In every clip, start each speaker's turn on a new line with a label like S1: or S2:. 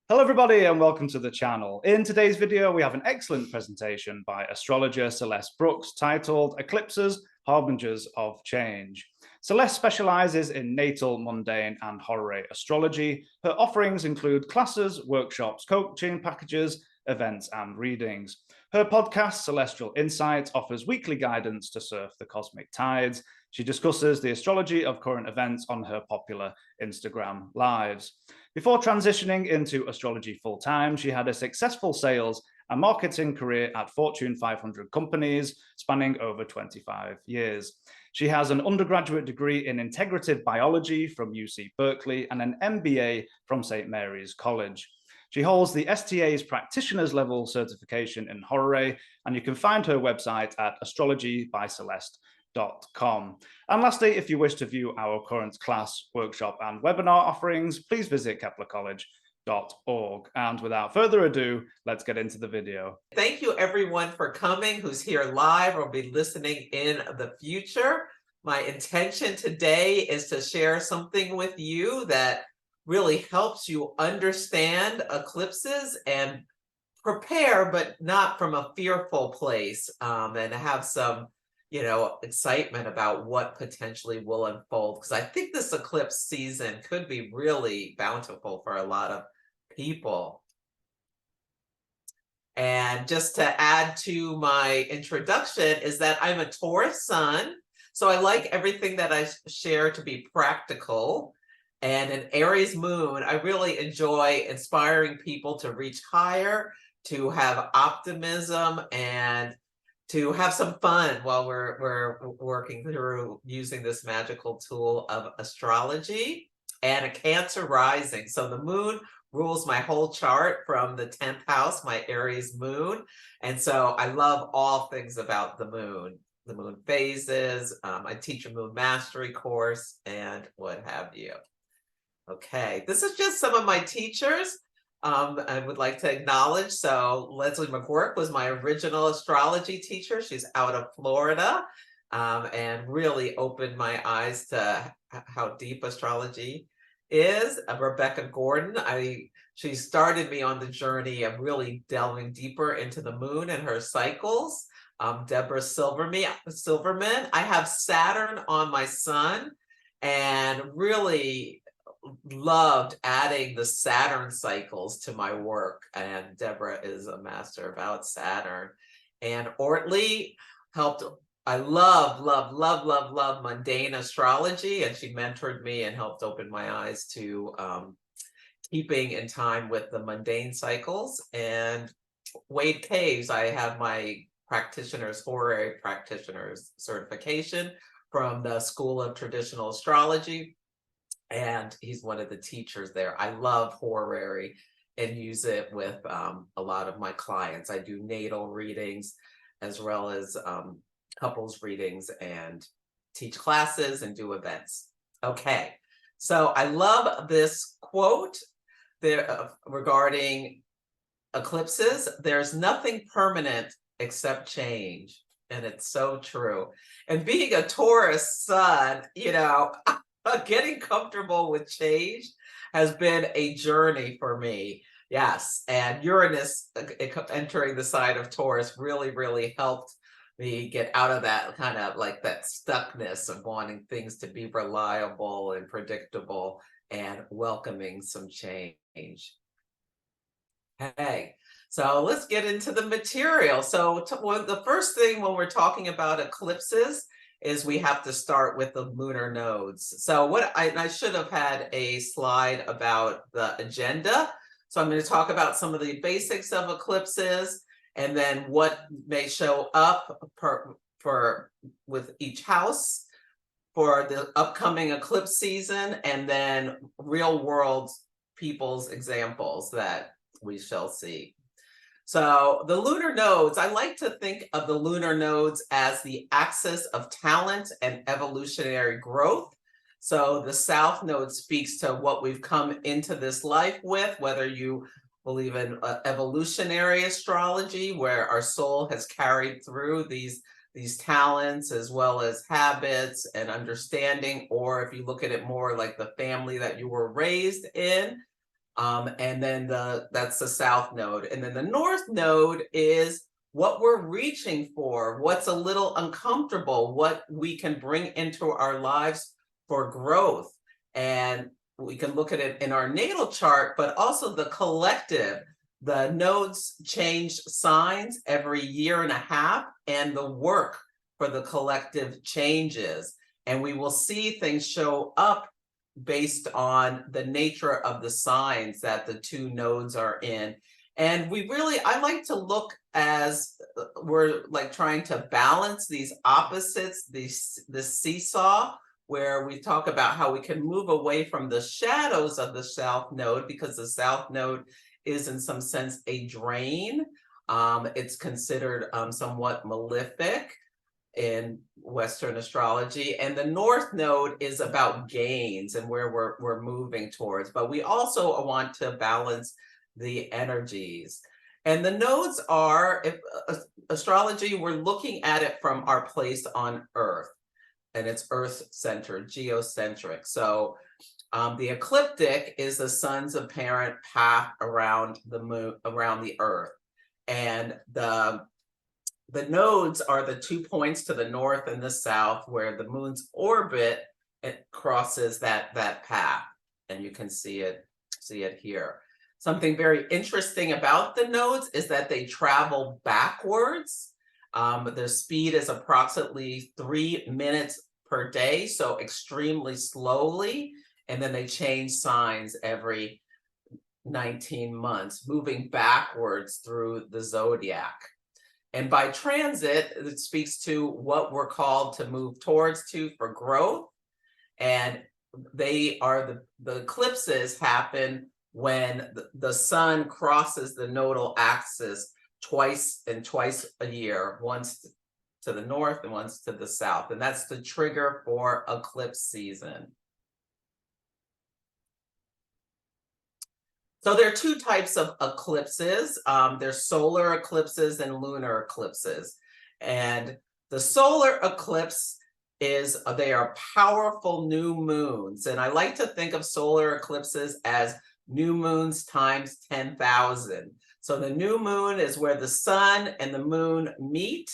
S1: Hello everybody and welcome to the channel. In today's video we have an excellent presentation by astrologer Celeste Brooks titled Eclipses, Harbingers of Change. Celeste specializes in natal, mundane and horary astrology. Her offerings include classes, workshops, coaching packages, events and readings. Her podcast, Celestial Insights, offers weekly guidance to surf the cosmic tides. She discusses the astrology of current events on her popular Instagram lives. Before transitioning into astrology full-time, she had a successful sales and marketing career at Fortune 500 companies spanning over 25 years. She has an undergraduate degree in integrative biology from UC Berkeley and an MBA from St. Mary's College. She holds the STA's practitioner's level certification in horary, and you can find her website at astrologybyceleste.com. And lastly, if you wish to view our current class, workshop and webinar offerings, please visit KeplerCollege.org. And without further ado, let's get into the video.
S2: Thank you everyone for coming who's here live or be listening in the future. My intention today is to share something with you that really helps you understand eclipses and prepare, but not from a fearful place, and have some excitement about what potentially will unfold, because I think this eclipse season could be really bountiful for a lot of people. And just to add to my introduction is that I'm a Taurus sun, so I like everything that I share to be practical. And an Aries moon, I really enjoy inspiring people to reach higher, to have optimism, and to have some fun while we're working through using this magical tool of astrology. And a Cancer rising. So the moon rules my whole chart from the 10th house, my Aries moon. And so I love all things about the moon phases. I teach a moon mastery course and what have you. Okay, this is just some of my teachers I would like to acknowledge. So Leslie McGurk was my original astrology teacher. She's out of Florida, and really opened my eyes to how deep astrology is. Rebecca Gordon, she started me on the journey of really delving deeper into the moon and her cycles. Deborah Silverman, I have Saturn on my sun and really loved adding the Saturn cycles to my work, and Deborah is a master about Saturn. And Ortley helped. I love mundane astrology, and she mentored me and helped open my eyes to keeping in time with the mundane cycles. And Wade Caves, I have my horary practitioner's certification from the School of Traditional Astrology, and he's one of the teachers there. I love horary and use it with a lot of my clients. I do natal readings as well as couples readings and teach classes and do events. Okay, so I love this quote there regarding eclipses. There's nothing permanent except change. And it's so true. And being a Taurus sun, getting comfortable with change has been a journey for me. Yes. And Uranus entering the sign of Taurus really helped me get out of that kind of like that stuckness of wanting things to be reliable and predictable and welcoming some change. Hey, so let's get into the material. So the first thing when we're talking about eclipses is we have to start with the lunar nodes. So I should have had a slide about the agenda. So I'm going to talk about some of the basics of eclipses and then what may show up with each house for the upcoming eclipse season, and then real world people's examples that we shall see. So the lunar nodes, I like to think of the lunar nodes as the axis of talent and evolutionary growth. So the South Node speaks to what we've come into this life with, whether you believe in evolutionary astrology, where our soul has carried through these talents as well as habits and understanding, or if you look at it more like the family that you were raised in, And then that's the south node. And then the north node is what we're reaching for, what's a little uncomfortable, what we can bring into our lives for growth. And we can look at it in our natal chart, but also the collective. The nodes change signs every year and a half, and the work for the collective changes. And we will see things show up based on the nature of the signs that the two nodes are in. And I like to look as we're like trying to balance these opposites, this seesaw, where we talk about how we can move away from the shadows of the south node, because the south node is in some sense a drain. It's considered somewhat malefic in Western astrology, and the north node is about gains and where we're moving towards. But we also want to balance the energies. And the nodes are, if astrology, we're looking at it from our place on Earth, and it's Earth-centered, geocentric. So the ecliptic is the sun's apparent path around the moon, around the Earth, and the nodes are the 2 points to the north and the south where the moon's orbit, it crosses that path, and you can see it here. Something very interesting about the nodes is that they travel backwards. Their speed is approximately 3 minutes per day, so extremely slowly, and then they change signs every 19 months, moving backwards through the zodiac. And by transit, it speaks to what we're called to move towards for growth. And they are the eclipses happen when the sun crosses the nodal axis twice a year, once to the north and once to the south. And that's the trigger for eclipse season. So there are two types of eclipses. There's solar eclipses and lunar eclipses. And the solar eclipse they are powerful new moons. And I like to think of solar eclipses as new moons times 10,000. So the new moon is where the sun and the moon meet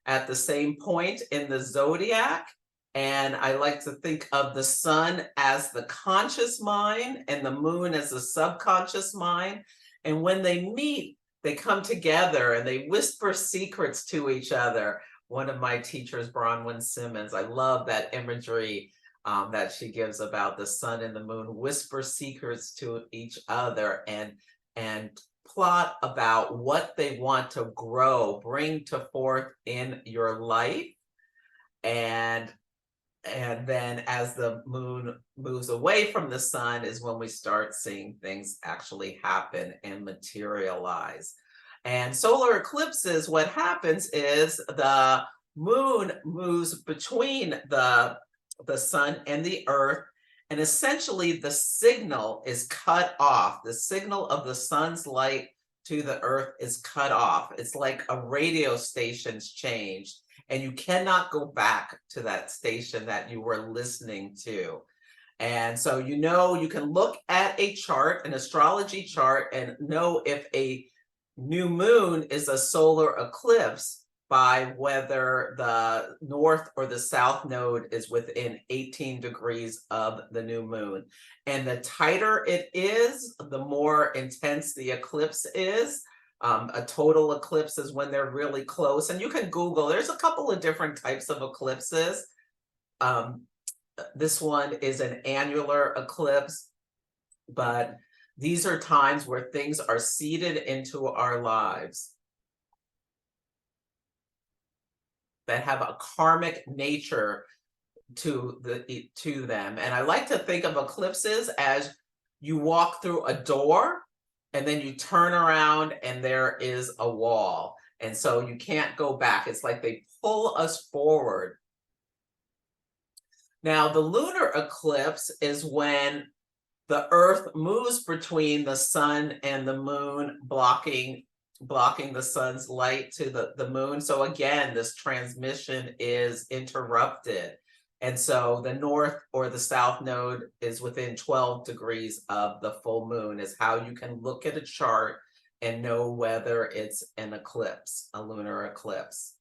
S2: at the same point in the zodiac. And I like to think of the sun as the conscious mind and the moon as the subconscious mind. And when they meet, they come together and they whisper secrets to each other. One of my teachers, Bronwyn Simmons, I love that imagery that she gives about the sun and the moon whisper secrets to each other and plot about what they want to grow, bring to forth in your life. And then as the moon moves away from the sun is when we start seeing things actually happen and materialize. And solar eclipses, what happens is the moon moves between the sun and the earth, and essentially the signal is cut off. The signal of the sun's light to the earth is cut off. It's like a radio station's changed, and you cannot go back to that station that you were listening to. And so, you can look at a chart, an astrology chart, and know if a new moon is a solar eclipse by whether the north or the south node is within 18 degrees of the new moon. And the tighter it is, the more intense the eclipse is. A total eclipse is when they're really close. And you can Google, there's a couple of different types of eclipses. This one is an annular eclipse, but these are times where things are seeded into our lives that have a karmic nature to them. And I like to think of eclipses as you walk through a door and then you turn around and there is a wall. And so you can't go back. It's like they pull us forward. Now, the lunar eclipse is when the earth moves between the sun and the moon, blocking the sun's light to the moon. So again, this transmission is interrupted. And so the north or the south node is within 12 degrees of the full moon, is how you can look at a chart and know whether it's an eclipse, a lunar eclipse.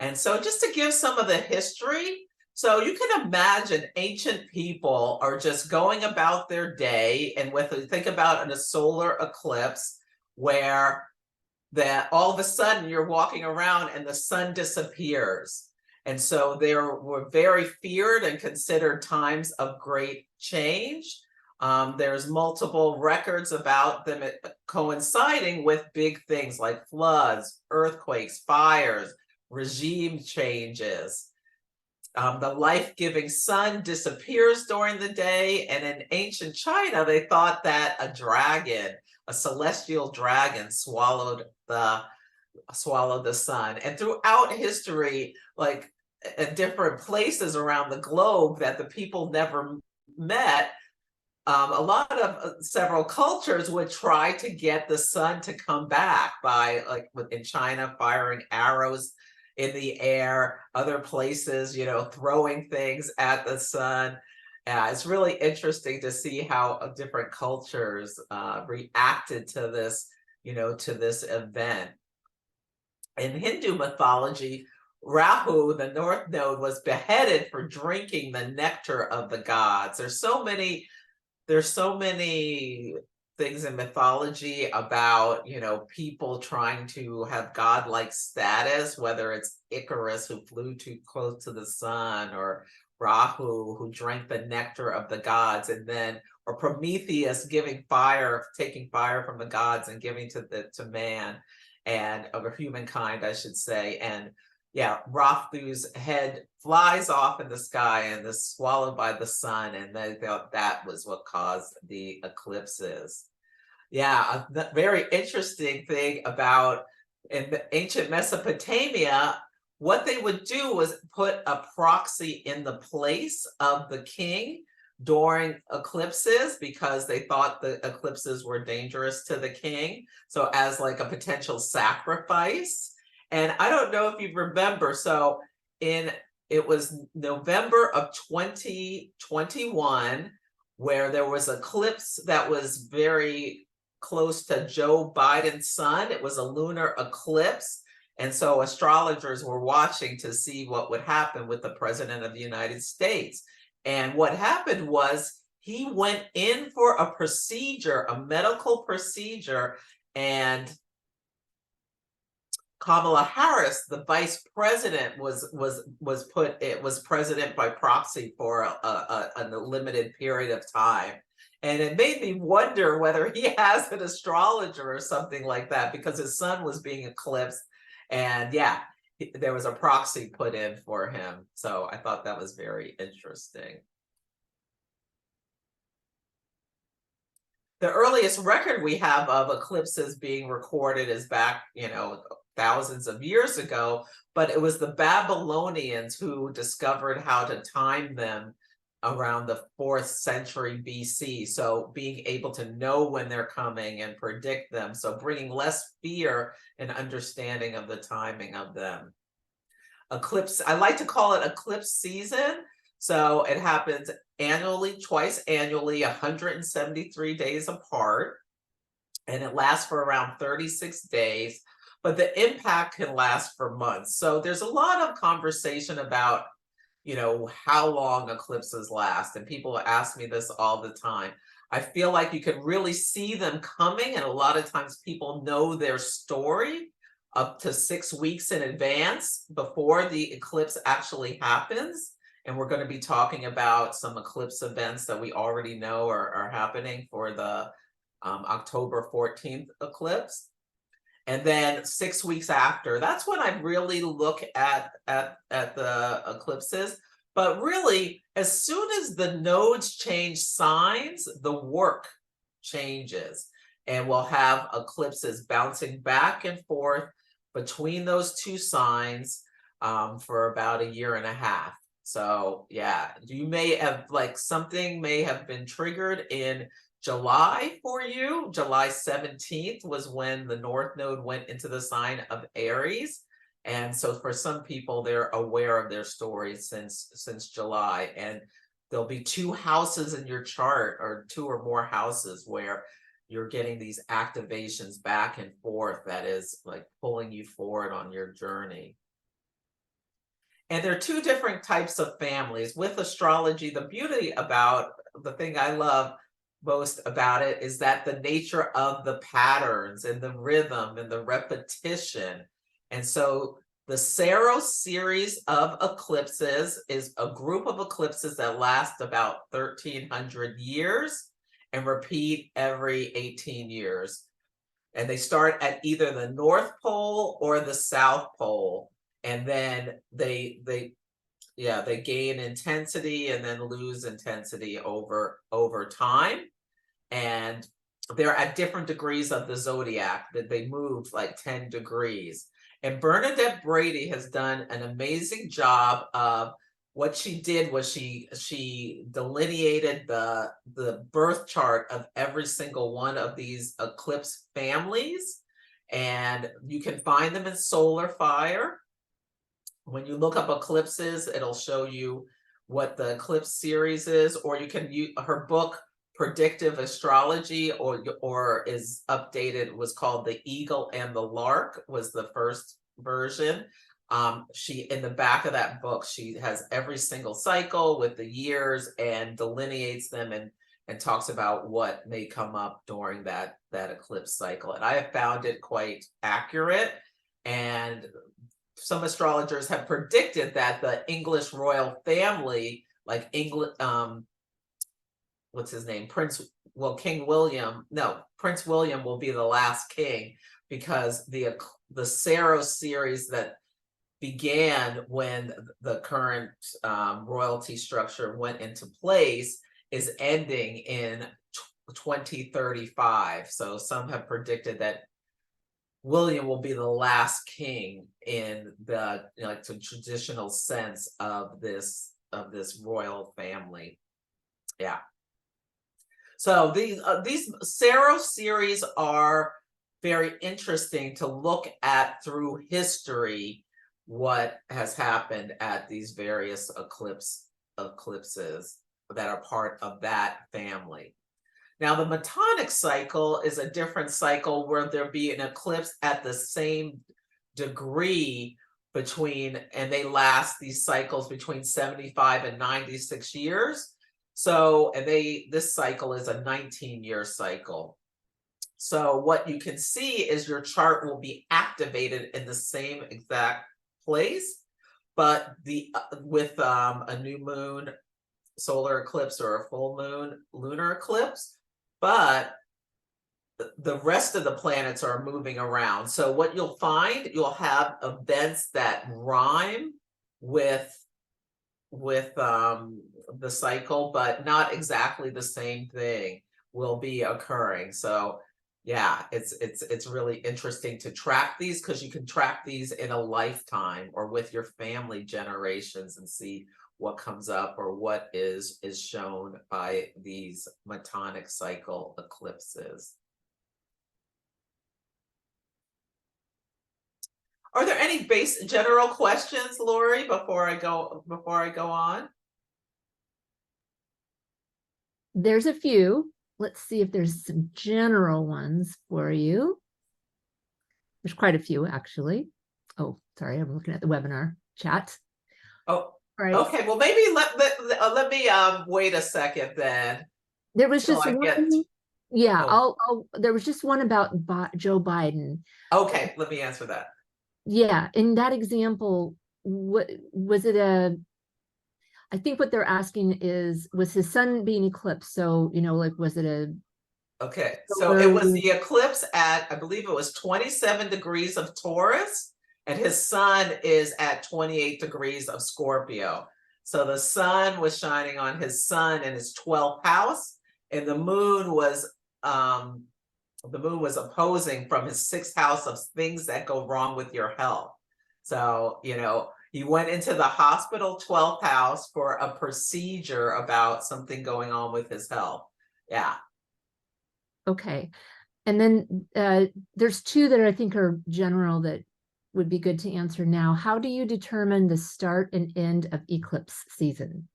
S2: And so just to give some of the history, so you can imagine ancient people are just going about their day, and think about a solar eclipse where that all of a sudden you're walking around and the sun disappears. And so there were very feared and considered times of great change. There's multiple records about them coinciding with big things like floods, earthquakes, fires, regime changes. The life-giving sun disappears during the day, and in ancient China, they thought that a dragon, a celestial dragon, swallowed the sun. And throughout history, like at different places around the globe that the people never met, a lot of several cultures would try to get the sun to come back by, like in China, firing arrows in the air, other places, throwing things at the sun. It's really interesting to see how different cultures reacted to this, to this event. In Hindu mythology, Rahu, the North Node, was beheaded for drinking the nectar of the gods. There's so many things in mythology about, people trying to have godlike status, whether it's Icarus, who flew too close to the sun, or Rahu, who drank the nectar of the gods, or Prometheus taking fire from the gods and giving to man, and of humankind, I should say. And yeah, Rahu's head flies off in the sky and is swallowed by the sun, and they thought that was what caused the eclipses. Yeah, a very interesting thing about in ancient Mesopotamia, what they would do was put a proxy in the place of the king during eclipses, because they thought the eclipses were dangerous to the king. So as like a potential sacrifice. And I don't know if you remember, so it was November of 2021, where there was an eclipse that was very close to Joe Biden's sun. It was a lunar eclipse. And so astrologers were watching to see what would happen with the president of the United States. And what happened was he went in for a procedure, a medical procedure, and Kamala Harris, the vice president, was president by proxy for a limited period of time. And it made me wonder whether he has an astrologer or something like that, because his sun was being eclipsed. And yeah, there was a proxy put in for him. So I thought that was very interesting. The earliest record we have of eclipses being recorded is back, thousands of years ago, but it was the Babylonians who discovered how to time them around the 4th century BC. So being able to know when they're coming and predict them. So bringing less fear and understanding of the timing of them. Eclipse, I like to call it eclipse season. So it happens annually, twice annually, 173 days apart. And it lasts for around 36 days. But the impact can last for months. So there's a lot of conversation about, how long eclipses last. And people ask me this all the time. I feel like you can really see them coming. And a lot of times people know their story up to 6 weeks in advance before the eclipse actually happens. And we're going to be talking about some eclipse events that we already know are happening for the October 14th eclipse. And then 6 weeks after, that's when I really look at the eclipses. But really, as soon as the nodes change signs, the work changes. And we'll have eclipses bouncing back and forth between those two signs for about a year and a half. So yeah, you may have, something may have been triggered in July for you. July 17th was when the North Node went into the sign of Aries. And so for some people, they're aware of their stories since July. And there'll be 2 houses in your chart, or 2 or more houses, where you're getting these activations back and forth that is like pulling you forward on your journey. And there are 2 different types of families. With astrology, the beauty about the thing I love most about it is that the nature of the patterns and the rhythm and the repetition. And so the Saros series of eclipses is a group of eclipses that last about 1,300 years and repeat every 18 years. And they start at either the North Pole or the South Pole. And then they gain intensity and then lose intensity over time. And they're at different degrees of the zodiac, that they move like 10 degrees. And Bernadette Brady has done an amazing job of what she did was she delineated the birth chart of every single one of these eclipse families. And you can find them in Solar Fire. When you look up eclipses, it'll show you what the eclipse series is, or you can use her book, Predictive Astrology, or is updated, was called The Eagle and the Lark, was the first version. She, in the back of that book, she has every single cycle with the years and delineates them and talks about what may come up during that eclipse cycle. And I have found it quite accurate. And some astrologers have predicted that the English royal family, like England, what's his name? King William. No, Prince William will be the last king, because the Saros series that began when the current royalty structure went into place is ending in 2035. So some have predicted that William will be the last king in the the traditional sense of this royal family. Yeah. So these Saros series are very interesting to look at through history, what has happened at these various eclipses that are part of that family. Now, the Metonic cycle is a different cycle where there'll be an eclipse at the same degree between, and they last these cycles between 75 and 96 years. So, and this cycle is a 19-year cycle. So what you can see is your chart will be activated in the same exact place, but with a new moon solar eclipse or a full moon lunar eclipse, but the rest of the planets are moving around. So what you'll find, you'll have events that rhyme with the cycle, but not exactly the same thing will be occurring. So yeah, it's really interesting to track these, because you can track these in a lifetime or with your family generations and see what comes up or what is shown by these Metonic cycle eclipses. Are there any general questions, Lori, before I go on?
S3: There's a few. Let's see if there's some general ones for you. There's quite a few, actually. Oh, sorry, I'm looking at the webinar chat.
S2: Oh,
S3: right.
S2: Okay. Well, maybe let me wait a second then.
S3: There was just one. Yeah, there was just one about Joe Biden.
S2: Okay, let me answer that.
S3: Yeah, in that example, what was it? I think what they're asking is, was his sun being eclipsed? So, like, was it a...
S2: Okay, so it was the eclipse at, I believe it was 27 degrees of Taurus, and his sun is at 28 degrees of Scorpio. So the sun was shining on his sun in his 12th house, and the moon was opposing from his 6th house of things that go wrong with your health. So, he went into the hospital 12th house for a procedure about something going on with his health. Yeah.
S3: Okay. And then there's two that I think are general that would be good to answer now. How do you determine the start and end of eclipse season?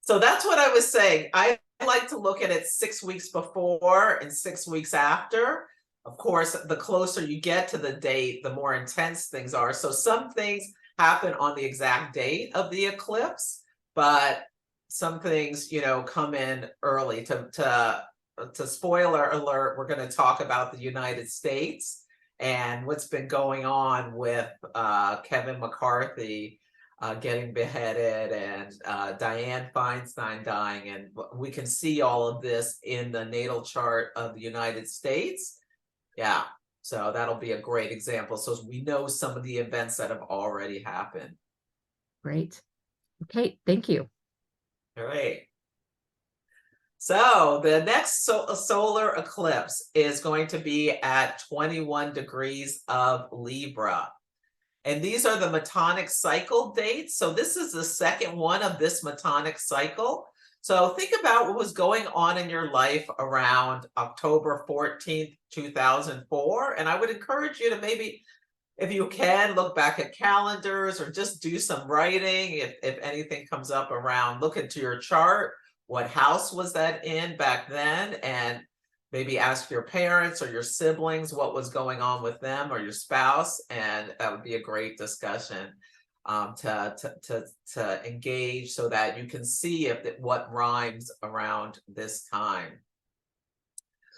S2: So that's what I was saying. I like to look at it 6 weeks before and 6 weeks after. Of course, the closer you get to the date, the more intense things are. So some things happen on the exact date of the eclipse, but some things, you know, come in early. To spoiler alert, we're going to talk about the United States and what's been going on with Kevin McCarthy getting beheaded and Dianne Feinstein dying. And we can see all of this in the natal chart of the United States. Yeah, so that'll be a great example. So we know some of the events that have already happened.
S3: Great. Okay, thank you.
S2: All right. So the next solar eclipse is going to be at 21 degrees of Libra. And these are the Metonic cycle dates. So this is the second one of this Metonic cycle. So think about what was going on in your life around October 14th, 2004. And I would encourage you to maybe, if you can, look back at calendars or just do some writing. If anything comes up around, look into your chart. What house was that in back then? And maybe ask your parents or your siblings what was going on with them or your spouse. And that would be a great discussion to engage so that you can see what rhymes around this time.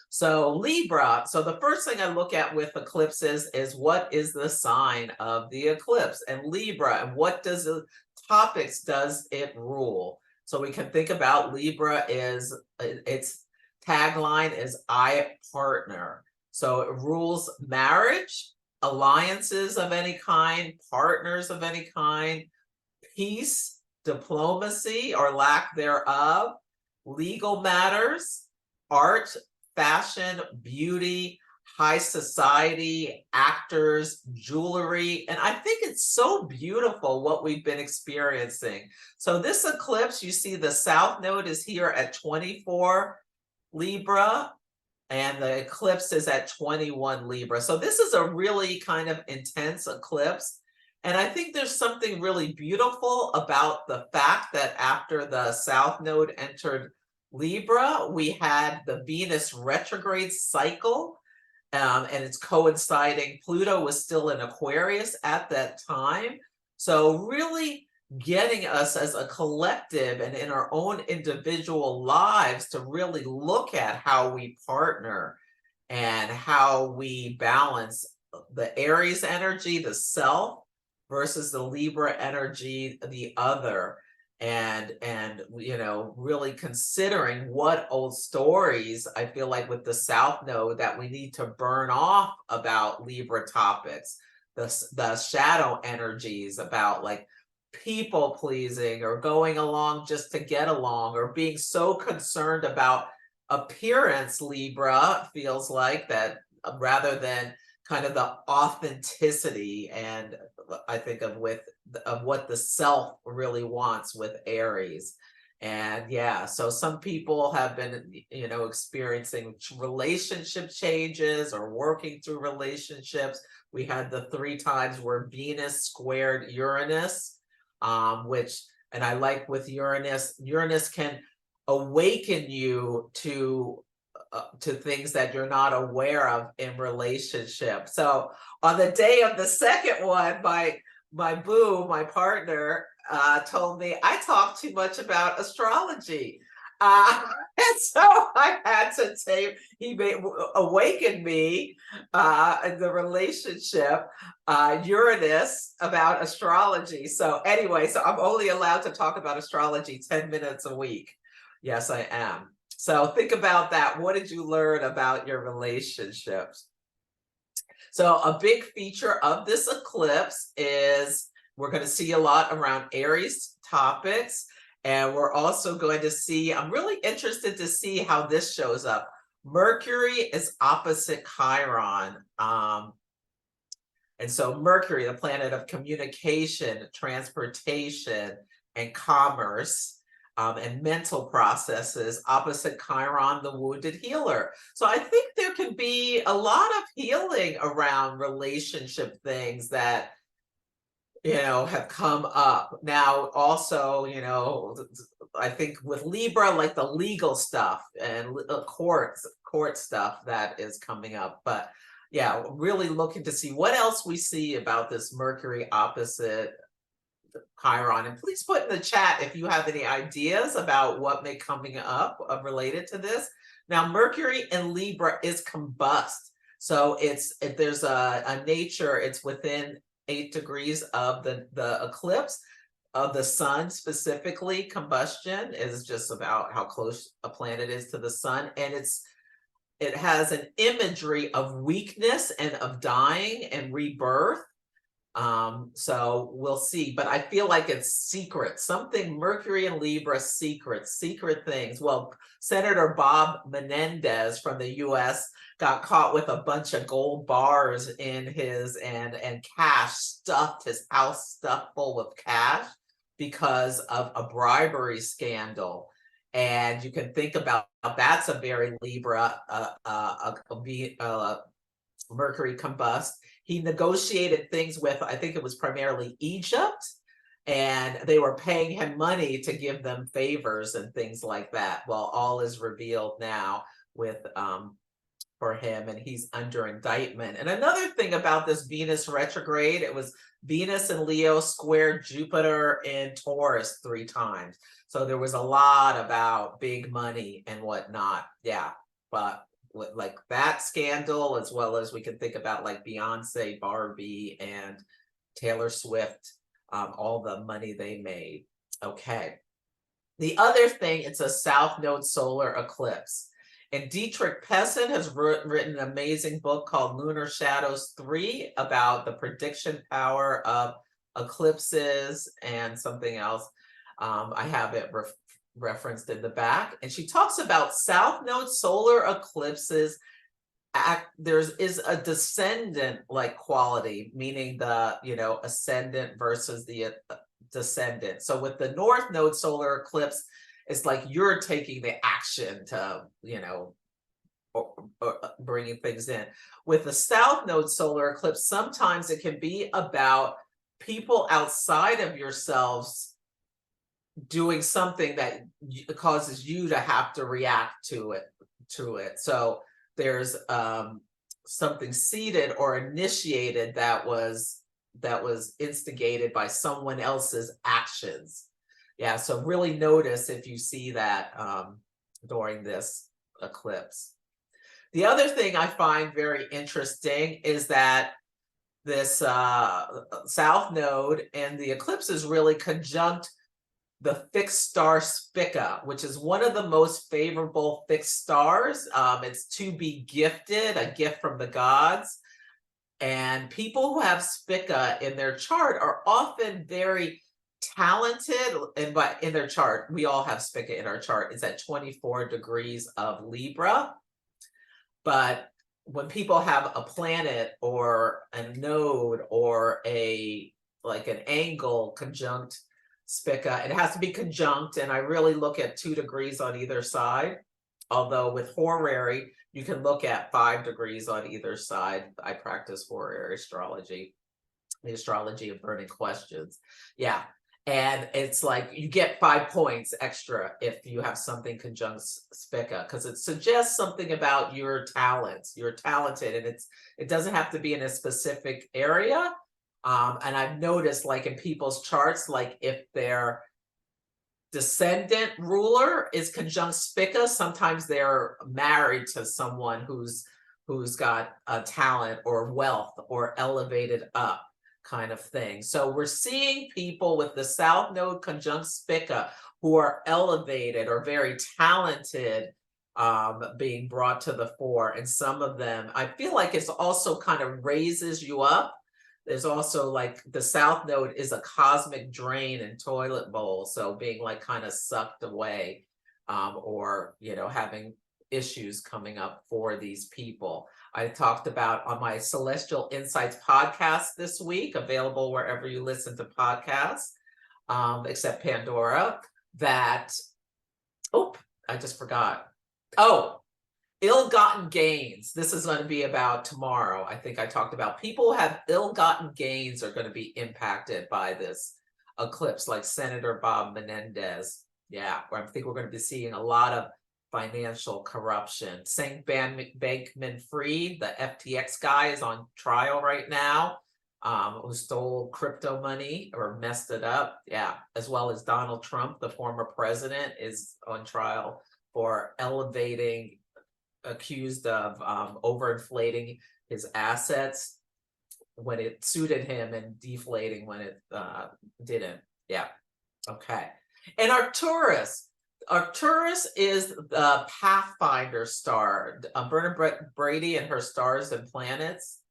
S2: So Libra, so the first thing I look at with eclipses is what is the sign of the eclipse, and Libra, and what does the topics does it rule? So we can think about Libra is, its tagline is I partner. So it rules marriage, alliances of any kind, partners of any kind, peace, diplomacy or lack thereof, legal matters, art, fashion, beauty, high society, actors, jewelry. And I think it's so beautiful what we've been experiencing. So this eclipse, you see the South Node is here at 24 Libra, and the eclipse is at 21 Libra. So this is a really kind of intense eclipse. And I think there's something really beautiful about the fact that after the South Node entered Libra, we had the Venus retrograde cycle, and it's coinciding. Pluto was still in Aquarius at that time. So really getting us as a collective and in our own individual lives to really look at how we partner and how we balance the Aries energy, the self, versus the Libra energy, the other. And you know, really considering what old stories I feel like with the South Node that we need to burn off about Libra topics, the shadow energies about like people pleasing or going along just to get along or being so concerned about appearance. Libra feels like that rather than kind of the authenticity and I think of what the self really wants with Aries. And yeah, so some people have been, you know, experiencing relationship changes or working through relationships. We had the 3 times where Venus squared Uranus, which, and I like with Uranus can awaken you to things that you're not aware of in relationship. So on the day of the second one, my partner, told me I talk too much about astrology. And so I had to say, awaken me in the relationship, Uranus, about astrology. So anyway, so I'm only allowed to talk about astrology 10 minutes a week. Yes, I am. So think about that. What did you learn about your relationships? So a big feature of this eclipse is we're going to see a lot around Aries topics. And we're also going to see, I'm really interested to see how this shows up. Mercury is opposite Chiron. And so Mercury, the planet of communication, transportation, and commerce, and mental processes, opposite Chiron, the wounded healer. So I think there can be a lot of healing around relationship things that have come up. Now, also, I think with Libra, like the legal stuff and court stuff that is coming up. But yeah, really looking to see what else we see about this Mercury opposite Chiron. And please put in the chat if you have any ideas about what may coming up related to this. Now, Mercury in Libra is combust. So there's a nature, it's within 8 degrees of the eclipse of the sun. Specifically, combustion is just about how close a planet is to the sun, and it has an imagery of weakness and of dying and rebirth. So we'll see, but I feel like it's secret, something Mercury and Libra, secret things. Well, Senator Bob Menendez from the US got caught with a bunch of gold bars in his and cash, stuffed his house stuffed full of cash because of a bribery scandal. And you can think about that's a very Libra, Mercury combust. He negotiated things with, I think it was primarily Egypt, and they were paying him money to give them favors and things like that. Well, all is revealed now with for him, and he's under indictment. And another thing about this Venus retrograde, it was Venus in Leo squared Jupiter in Taurus 3 times. So there was a lot about big money and whatnot. Yeah, but like that scandal, as well as we can think about like Beyonce, Barbie, and Taylor Swift, all the money they made. Okay. The other thing, it's a South Node solar eclipse. And Dietrich Pessin has written an amazing book called Lunar Shadows 3 about the prediction power of eclipses and something else. I have it referenced in the back, and she talks about South Node solar eclipses. There is a descendant like quality, meaning the ascendant versus the descendant. So with the North Node solar eclipse, it's like you're taking the action to or bringing things in. With the South Node solar eclipse, sometimes it can be about people outside of yourselves doing something that causes you to have to react to it. So there's something seeded or initiated that was instigated by someone else's actions. Yeah, so really notice if you see that during this eclipse. The other thing I find very interesting is that this South Node and the eclipse is really conjunct the fixed star Spica, which is one of the most favorable fixed stars. It's to be gifted, a gift from the gods. And people who have Spica in their chart are often very talented. And but in their chart, we all have Spica in our chart. It's at 24 degrees of Libra. But when people have a planet or a node or like an angle conjunct Spica, it has to be conjunct, and I really look at 2 degrees on either side. Although with horary, you can look at 5 degrees on either side. I practice horary astrology, the astrology of burning questions. Yeah, and it's like you get 5 points extra if you have something conjunct Spica, because it suggests something about your talents. You're talented, and it doesn't have to be in a specific area. And I've noticed, like in people's charts, like if their descendant ruler is conjunct Spica, sometimes they're married to someone who's got a talent or wealth or elevated up kind of thing. So we're seeing people with the South Node conjunct Spica who are elevated or very talented being brought to the fore. And some of them, I feel like it's also kind of raises you up. There's also like the South Node is a cosmic drain and toilet bowl. So being like kind of sucked away or, having issues coming up for these people. I talked about on my Celestial Insights podcast this week, available wherever you listen to podcasts, except Pandora, that, I just forgot. Oh, ill-gotten gains. This is going to be about tomorrow. I think I talked about people who have ill-gotten gains are going to be impacted by this eclipse, like Senator Bob Menendez. Yeah, I think we're going to be seeing a lot of financial corruption. Sam Bankman-Fried, the FTX guy, is on trial right now, who stole crypto money or messed it up. Yeah, as well as Donald Trump, the former president, is on trial for accused of overinflating his assets when it suited him and deflating when it didn't. Yeah. Okay. And Arcturus is the Pathfinder star. Bernard Brady and her Stars and Planets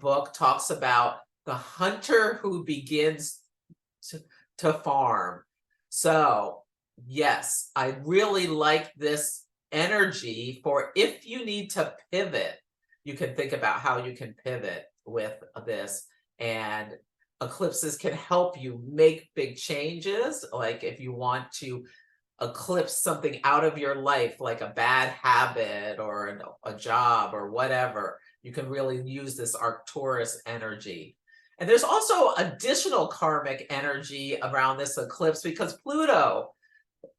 S2: book talks about the hunter who begins to farm. So yes, I really like this energy for if you need to pivot, you can think about how you can pivot with this, and eclipses can help you make big changes. Like if you want to eclipse something out of your life, like a bad habit or a job or whatever, you can really use this Arcturus energy. And there's also additional karmic energy around this eclipse because Pluto,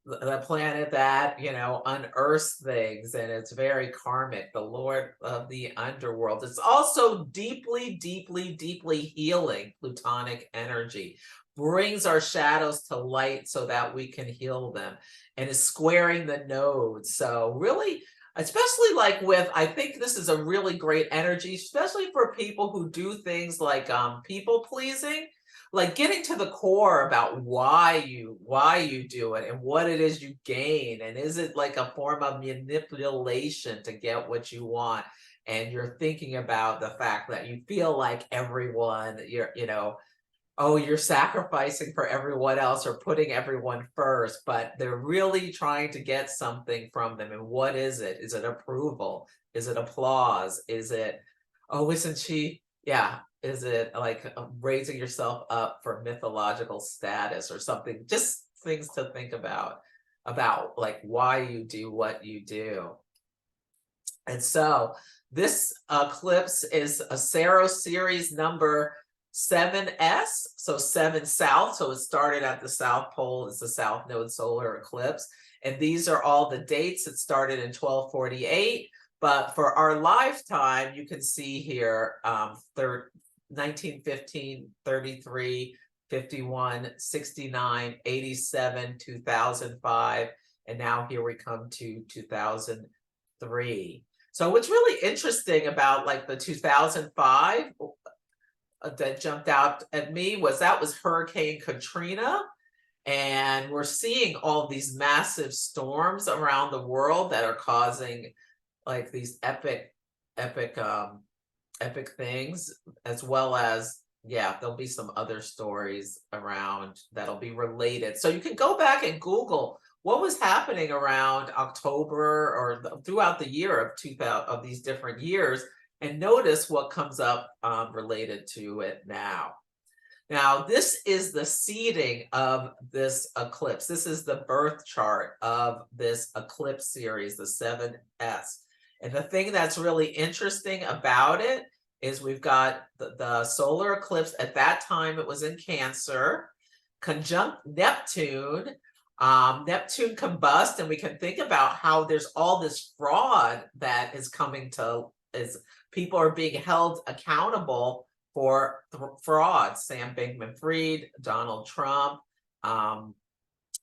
S2: the planet that, you know, unearths things, and it's very karmic, the lord of the underworld. It's also deeply, deeply, deeply healing. Plutonic energy brings our shadows to light so that we can heal them, and is squaring the nodes. So really, especially like with, I think this is a really great energy, especially for people who do things like people pleasing, like getting to the core about why you do it and what it is you gain, and is it like a form of manipulation to get what you want, and you're thinking about the fact that you feel like everyone, you're sacrificing for everyone else or putting everyone first, but they're really trying to get something from them. And what is it? Is it approval? Is it applause? Is it, oh, isn't she? Yeah. Is it like raising yourself up for mythological status or something? Just things to think about like why you do what you do. And so this eclipse is a Saros Series number 7S, so 7 South. So it started at the South Pole. It's the South Node solar eclipse. And these are all the dates. It started in 1248. But for our lifetime, you can see here 1915, 33, 51, 69, 87, 2005, and now here we come to 2003. So what's really interesting about like the 2005 that jumped out at me was Hurricane Katrina. And we're seeing all these massive storms around the world that are causing like these epic things, as well as, yeah, there'll be some other stories around that'll be related. So you can go back and Google what was happening around October or throughout the year of 2000 of these different years, and notice what comes up related to it now. Now, this is the seeding of this eclipse. This is the birth chart of this eclipse series, the 7S. And the thing that's really interesting about it is we've got the solar eclipse. At that time, it was in Cancer, conjunct Neptune. Neptune combust, and we can think about how there's all this fraud that is coming to, is people are being held accountable for fraud. Sam Bankman-Fried, Donald Trump, and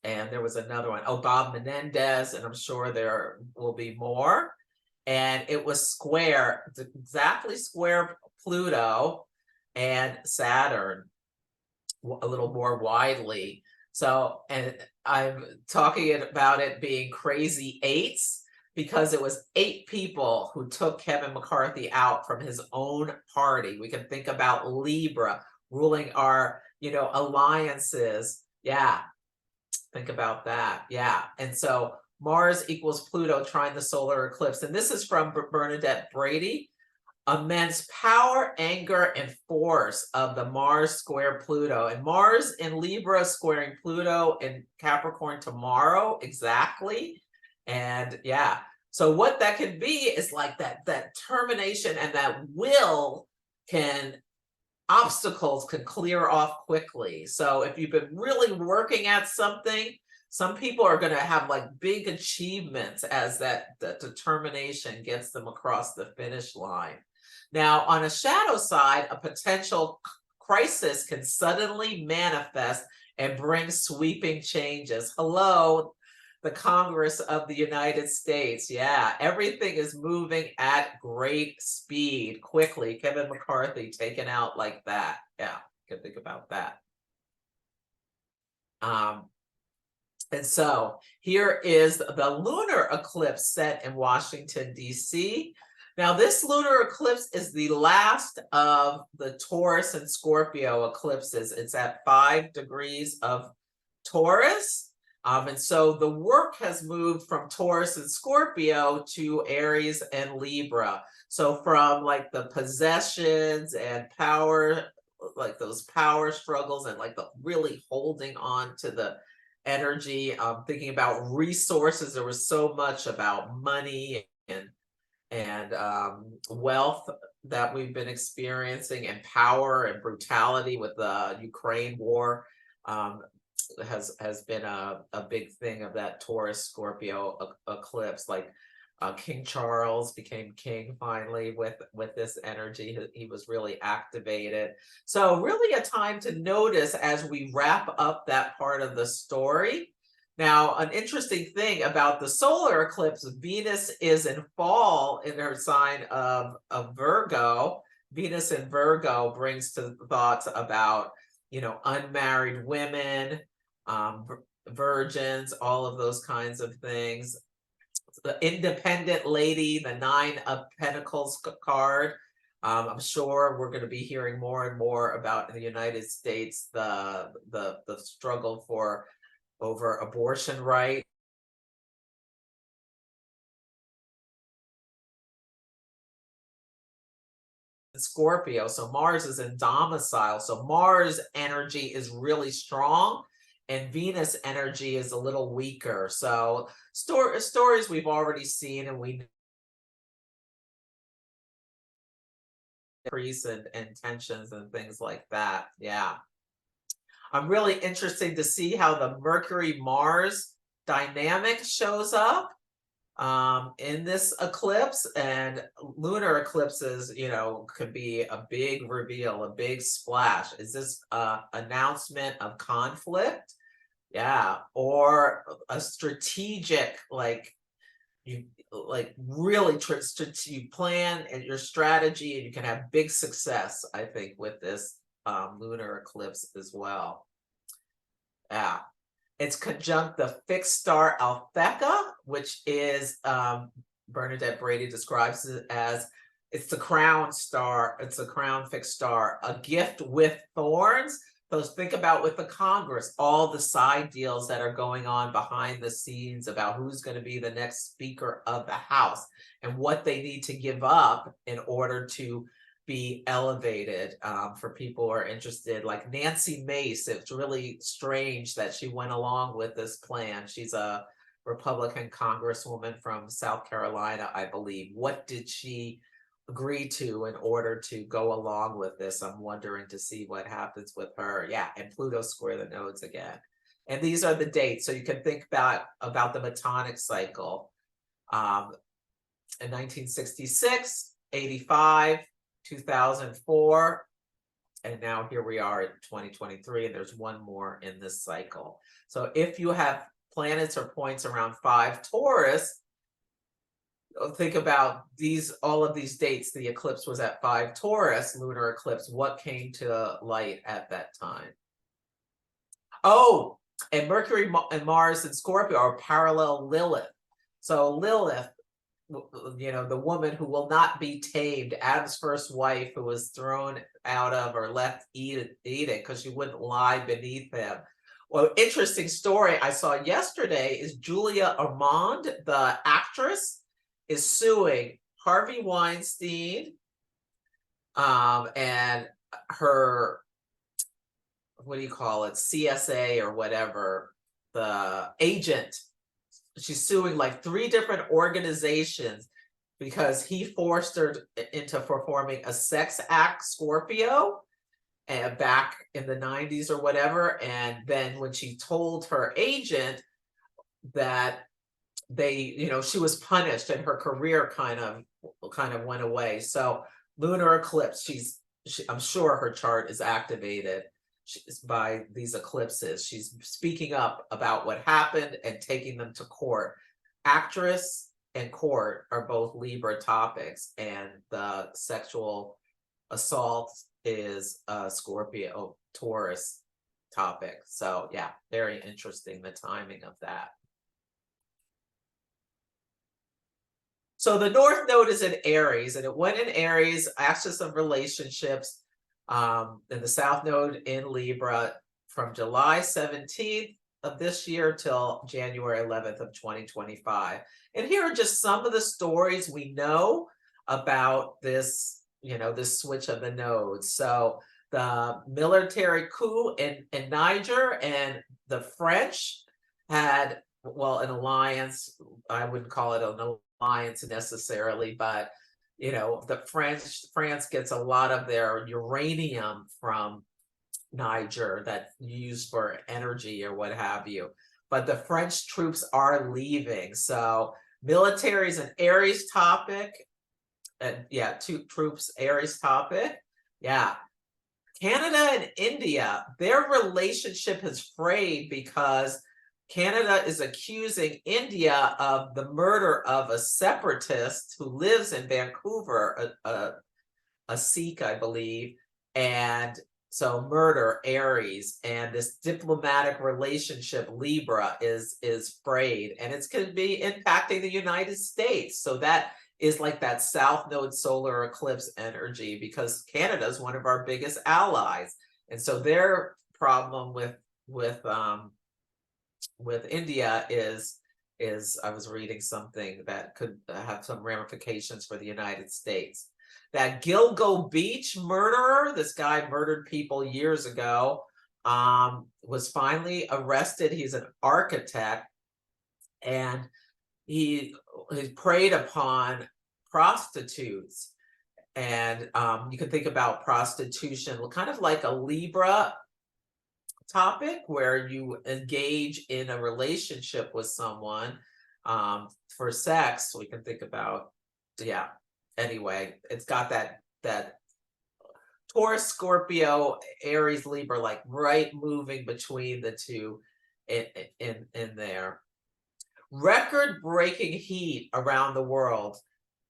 S2: there was another one, Bob Menendez, and I'm sure there will be more. And it was square, exactly square Pluto and Saturn, a little more widely. So, and I'm talking about it being crazy eights because it was 8 people who took Kevin McCarthy out from his own party. We can think about Libra ruling our, alliances. Yeah, think about that. Yeah, and so Mars equals Pluto trine the solar eclipse. And this is from Bernadette Brady. Immense power, anger, and force of the Mars square Pluto. And Mars in Libra squaring Pluto in Capricorn tomorrow, exactly. And yeah, So what that can be is like that determination and that will obstacles can clear off quickly. So if you've been really working at something, some people are going to have like big achievements as that determination gets them across the finish line. Now, on a shadow side, a potential crisis can suddenly manifest and bring sweeping changes. Hello, the Congress of the United States. Yeah, everything is moving at great speed, quickly. Kevin McCarthy taken out like that. Yeah, you can think about that. And so here is the lunar eclipse set in Washington, D.C. Now, this lunar eclipse is the last of the Taurus and Scorpio eclipses. It's at 5 degrees of Taurus. And so the work has moved from Taurus and Scorpio to Aries and Libra. So from like the possessions and power, like those power struggles and like the really holding on to the energy, thinking about resources. There was so much about money and wealth that we've been experiencing, and power and brutality with the Ukraine war. Has been a big thing of that Taurus Scorpio eclipse. Like King Charles became king finally with this energy. He was really activated. So really a time to notice as we wrap up that part of the story. Now, an interesting thing about the solar eclipse, Venus is in fall in her sign of Virgo. Venus in Virgo brings to thoughts about, unmarried women, virgins, all of those kinds of things. The independent lady, the 9 of Pentacles card. I'm sure we're going to be hearing more and more about in the United States the struggle over abortion rights. Scorpio, so Mars is in domicile, so Mars energy is really strong and Venus energy is a little weaker. So stories we've already seen, and we increase and tensions and things like that. Yeah, I'm really interested to see how the Mercury-Mars dynamic shows up in this eclipse. And lunar eclipses, could be a big reveal, a big splash. Is this announcement of conflict? Yeah, or a strategic, you plan and your strategy, and you can have big success, I think, with this lunar eclipse as well. Yeah. It's conjunct the fixed star Alphecca, which is, Bernadette Brady describes it as, it's the crown star, it's a crown fixed star, a gift with thorns. So think about with the Congress, all the side deals that are going on behind the scenes about who's going to be the next Speaker of the House and what they need to give up in order to be elevated, for people who are interested. Like Nancy Mace, it's really strange that she went along with this plan. She's a Republican congresswoman from South Carolina, I believe. What did she agree to in order to go along with this? I'm wondering to see what happens with her. Yeah, and Pluto square the nodes again. And these are the dates, so you can think about the Metonic cycle. In 1966, 85, 2004, and now here we are in 2023, and there's one more in this cycle. So if you have planets or points around 5 Taurus, think about all of these dates. The eclipse was at 5 Taurus, lunar eclipse. What came to light at that time? Oh, and Mercury and Mars and Scorpio are parallel Lilith. So Lilith, the woman who will not be tamed, Adam's first wife, who was thrown out of or left eating because she wouldn't lie beneath him. Well, interesting story I saw yesterday is Julia Ormond, the actress, is suing Harvey Weinstein and her, what do you call it, CSA or whatever, the agent she's suing like 3 different organizations because he forced her into performing a sex act, Scorpio, and back in the 90s or whatever. And then when she told her agent that she was punished and her career kind of went away. So lunar eclipse, I'm sure her chart is activated by these eclipses. She's speaking up about what happened and taking them to court. Actress and court are both Libra topics, and the sexual assault is a Scorpio Taurus topic. So yeah, very interesting, the timing of that. So the North Node is in Aries, and it went in Aries, access of relationships, and the South Node in Libra from July 17th of this year till January 11th of 2025. And here are just some of the stories we know about this, this switch of the nodes. So the military coup in Niger, and the French had, well, an alliance. I wouldn't call it an alliance necessarily, but the France gets a lot of their uranium from Niger that's used for energy or what have you. But the French troops are leaving. So military is an Aries topic. And yeah, troops, Aries topic. Yeah. Canada and India, their relationship has frayed because Canada is accusing India of the murder of a separatist who lives in Vancouver, a Sikh, I believe. And so murder, Aries, and this diplomatic relationship, Libra, is frayed, and it's going to be impacting the United States. So that is like that South Node solar eclipse energy, because Canada is one of our biggest allies. And so their problem with India is I was reading something that could have some ramifications for the United States. That Gilgo Beach murderer, this guy murdered people years ago, was finally arrested. He's an architect, and he preyed upon prostitutes. And you can think about prostitution kind of like a Libra topic, where you engage in a relationship with someone for sex. We can think about, yeah. Anyway, it's got that Taurus, Scorpio, Aries, Libra, like right moving between the two in there. Record-breaking heat around the world.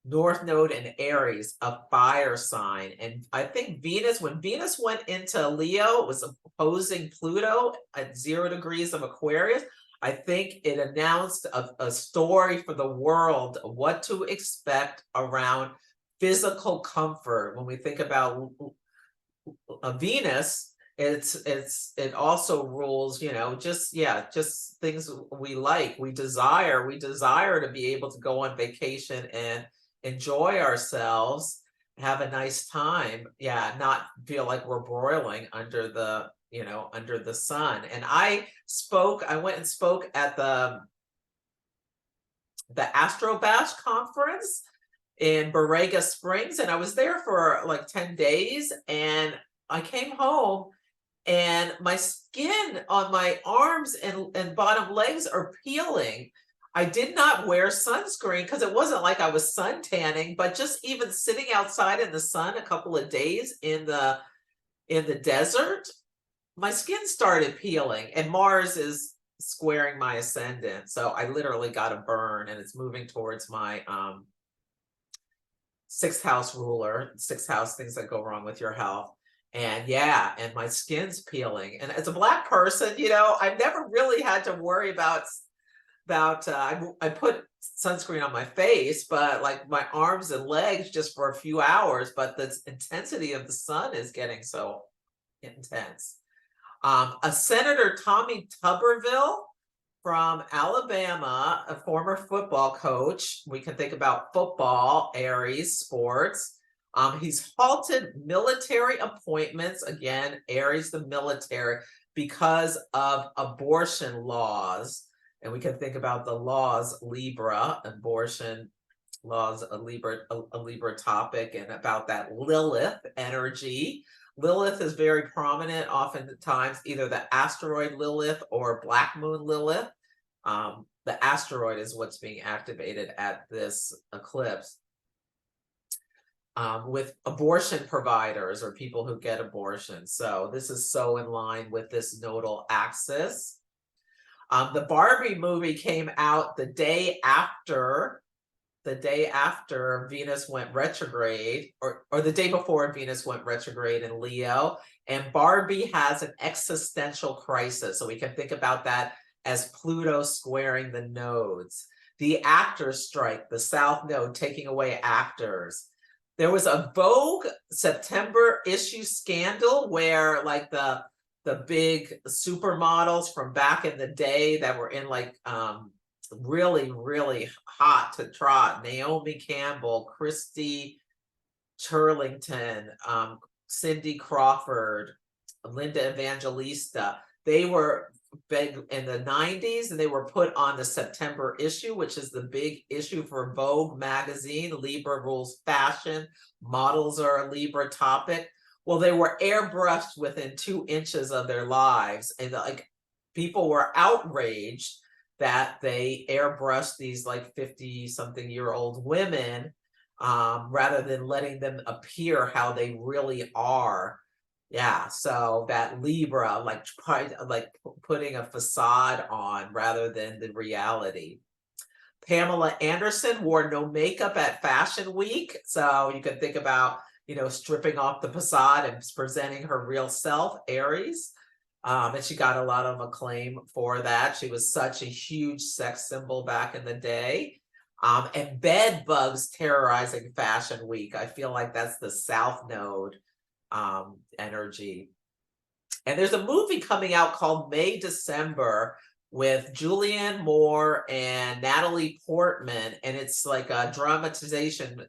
S2: North Node in Aries, a fire sign. And I think Venus, when Venus went into Leo, it was opposing Pluto at 0 degrees of Aquarius. I think it announced a story for the world, what to expect around physical comfort. When we think about Venus, it also rules, just things we like. We desire to be able to go on vacation and enjoy ourselves, have a nice time. Yeah, not feel like we're broiling under the sun. And I went and spoke at the Astro Bash conference in Borrega Springs, and I was there for like 10 days, and I came home and my skin on my arms and bottom legs are peeling. I did not wear sunscreen because it wasn't like I was sun tanning, but just even sitting outside in the sun a couple of days in the desert, my skin started peeling, and Mars is squaring my ascendant. So I literally got a burn, and it's moving towards my 6th house ruler, 6th house, things that go wrong with your health. And yeah, and my skin's peeling. And as a Black person, I've never really had to worry about I put sunscreen on my face, but like my arms and legs just for a few hours, but the intensity of the sun is getting so intense. A Senator Tommy Tuberville from Alabama, a former football coach. We can think about football, Aries, sports. He's halted military appointments, again, Aries, the military, because of abortion laws. And we can think about the laws, Libra, abortion laws, a Libra topic, and about that Lilith energy. Lilith is very prominent, oftentimes either the asteroid Lilith or Black Moon Lilith. The asteroid is what's being activated at this eclipse. With abortion providers or people who get abortions. So this is so in line with this nodal axis. The Barbie movie came out the day after Venus went retrograde, or the day before Venus went retrograde in Leo. And Barbie has an existential crisis. So we can think about that as Pluto squaring the nodes. The actors strike, the South Node taking away actors. There was a Vogue September issue scandal where like the big supermodels from back in the day that were in like really, really hot to trot, Naomi Campbell, Christy Turlington, Cindy Crawford, Linda Evangelista, they were big in the 90s, and they were put on the September issue, which is the big issue for Vogue magazine. Libra rules fashion. Models are a Libra topic. Well, they were airbrushed within 2 inches of their lives, and like people were outraged that they airbrushed these like 50-something-year-old women rather than letting them appear how they really are. Yeah, so that Libra, like putting a facade on rather than the reality. Pamela Anderson wore no makeup at Fashion Week. So you could think about, you know, stripping off the facade and presenting her real self, Aries. And she got a lot of acclaim for that. She was such a huge sex symbol back in the day. And bed bugs terrorizing Fashion Week. I feel like that's the South Node energy. And there's a movie coming out called May December with Julianne Moore and Natalie Portman, and it's like a dramatization.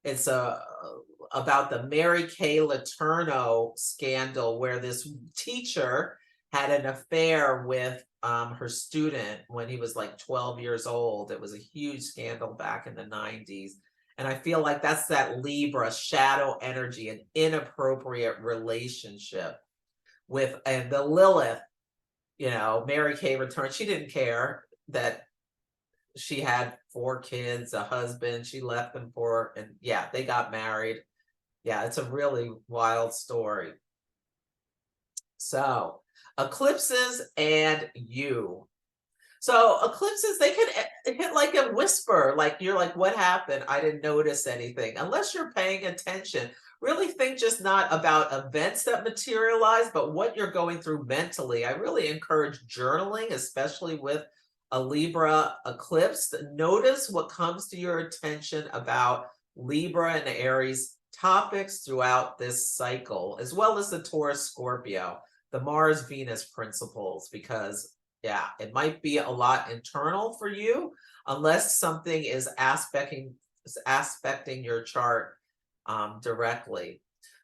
S2: It's about the Mary Kay Letourneau scandal, where this teacher had an affair with her student when he was like 12 years old. It was a huge scandal back in the 90s. And I feel like that's that Libra shadow energy, an inappropriate relationship with, and the Lilith, you know, Mary Kay returned. She didn't care that she had 4 kids, a husband, she left them for, and yeah, they got married. Yeah, it's a really wild story. So, eclipses and you. So eclipses, they can hit like a whisper, like you're like, what happened? I didn't notice anything. Unless you're paying attention, really think just not about events that materialize, but what you're going through mentally. I really encourage journaling, especially with a Libra eclipse. Notice what comes to your attention about Libra and Aries topics throughout this cycle, as well as the Taurus Scorpio, the Mars Venus principles, because yeah, it might be a lot internal for you unless something is aspecting your chart directly.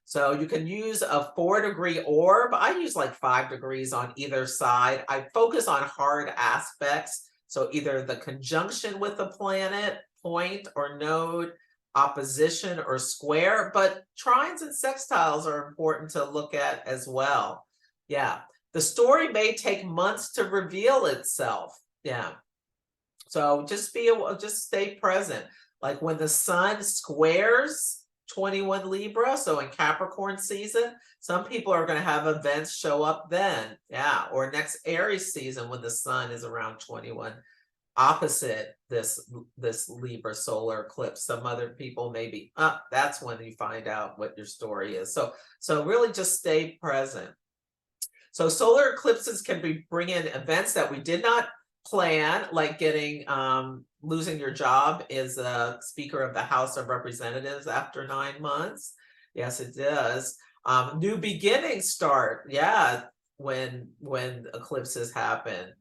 S2: So you can use a 4-degree orb. I use like 5 degrees on either side. I focus on hard aspects. So either the conjunction with the planet, point or node, opposition or square, but trines and sextiles are important to look at as well. Yeah. The story may take months to reveal itself. Yeah. So just stay present. Like when the sun squares 21 Libra, so in Capricorn season, some people are going to have events show up then. Yeah. Or next Aries season when the sun is around 21 opposite this Libra solar eclipse. Some other people maybe that's when you find out what your story is. So really just stay present. So solar eclipses can bring in events that we did not plan, like getting losing your job as a Speaker of the House of Representatives after 9 months. Yes, it does. New beginnings start. Yeah, when eclipses happen.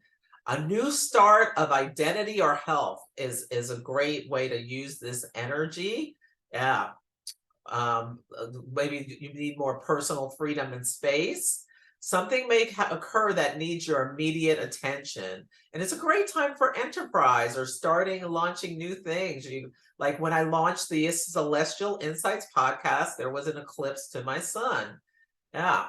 S2: A new start of identity or health is a great way to use this energy. Yeah. Maybe you need more personal freedom and space. something may occur that needs your immediate attention. And it's a great time for enterprise or starting and launching new things. Like when I launched the Celestial Insights podcast, there was an eclipse to my sun. Yeah.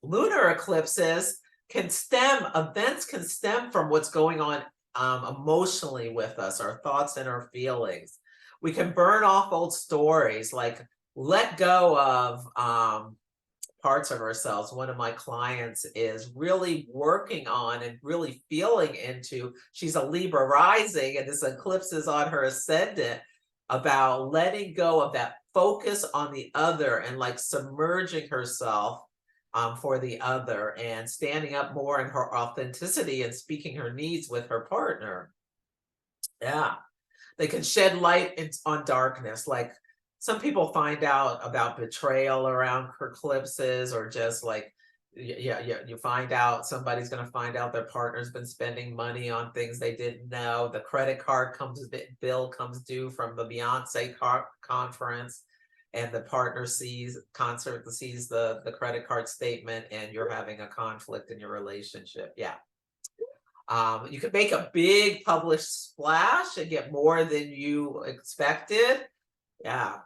S2: Lunar eclipses events can stem from what's going on emotionally with us, our thoughts and our feelings. We can burn off old stories, like let go of parts of ourselves. One of my clients is really working on and really feeling into, she's a Libra rising, and this eclipse is on her ascendant, about letting go of that focus on the other and like submerging herself for the other and standing up more in her authenticity and speaking her needs with her partner. Yeah, they can shed light on darkness. Like some people find out about betrayal around eclipses, or just like, you find out somebody's going to find out their partner's been spending money on things they didn't know. The credit card bill comes due from the Beyonce conference, and the partner sees the credit card statement, and you're having a conflict in your relationship. Yeah. You can make a big published splash and get more than you expected. Yeah.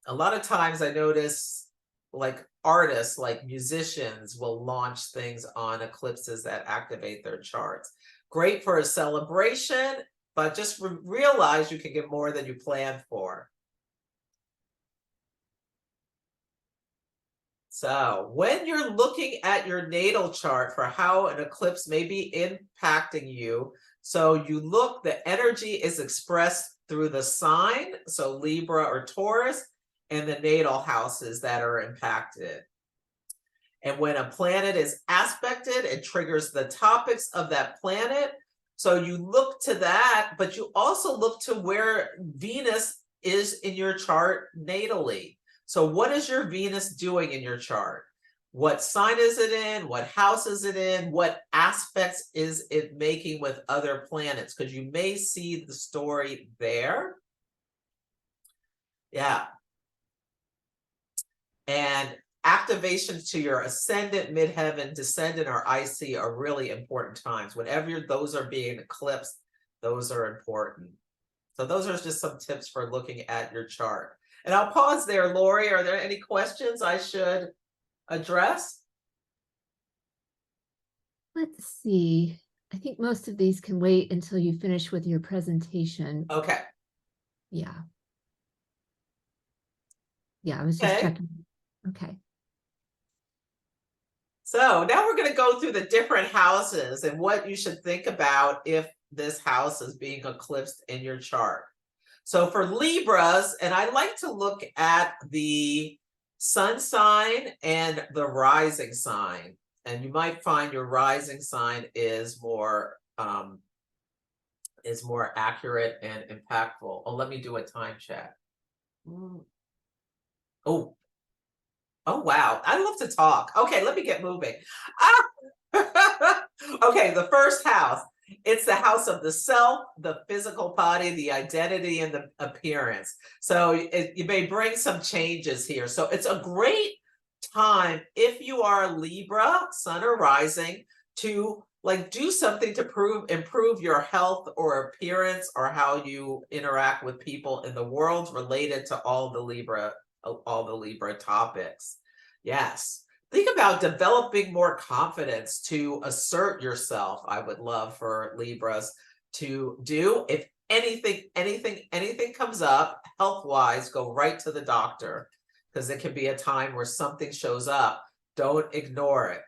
S2: A lot of times I notice like artists, like musicians, will launch things on eclipses that activate their charts. Great for a celebration, but just realize you can get more than you planned for. So when you're looking at your natal chart for how an eclipse may be impacting you, so you look, the energy is expressed through the sign, so Libra or Taurus, and the natal houses that are impacted. And when a planet is aspected, it triggers the topics of that planet. So you look to that, but you also look to where Venus is in your chart natally. So what is your Venus doing in your chart? What sign is it in? What house is it in? What aspects is it making with other planets? Because you may see the story there. Yeah. And activations to your ascendant, midheaven, descendant, or IC are really important times. Whenever those are being eclipsed, those are important. So those are just some tips for looking at your chart. And I'll pause there. Lori, are there any questions I should address?
S3: Let's see. I think most of these can wait until you finish with your presentation.
S2: Okay.
S3: Yeah. Yeah, I was just checking. Okay.
S2: So now we're going to go through the different houses and what you should think about if this house is being eclipsed in your chart. So for Libras, and I like to look at the sun sign and the rising sign, and you might find your rising sign is more accurate and impactful. Oh, let me do a time check. Oh, wow. I love to talk. Okay, let me get moving. Okay, the first house. It's the house of the self, the physical body, the identity, and the appearance. So you may bring some changes here. So it's a great time if you are a Libra, sun or rising, to like do something to improve your health or appearance, or how you interact with people in the world related to all the Libra topics. Yes. Think about developing more confidence to assert yourself. I would love for Libras to do. If anything comes up health-wise, go right to the doctor, because it can be a time where something shows up. Don't ignore it.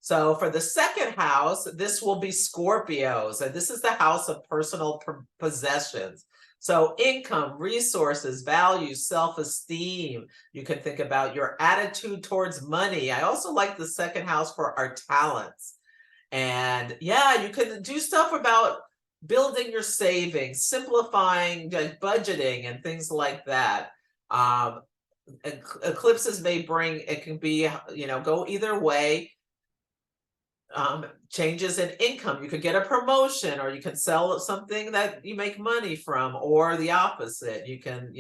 S2: So for the second house, this will be Scorpios, and this is the house of personal possessions. So income, resources, values, self-esteem. You can think about your attitude towards money. I also like the second house for our talents. And yeah, you can do stuff about building your savings, simplifying budgeting and things like that. Eclipses may bring, it can be, go either way. Changes in income. You could get a promotion, or you can sell something that you make money from, or the opposite. You can,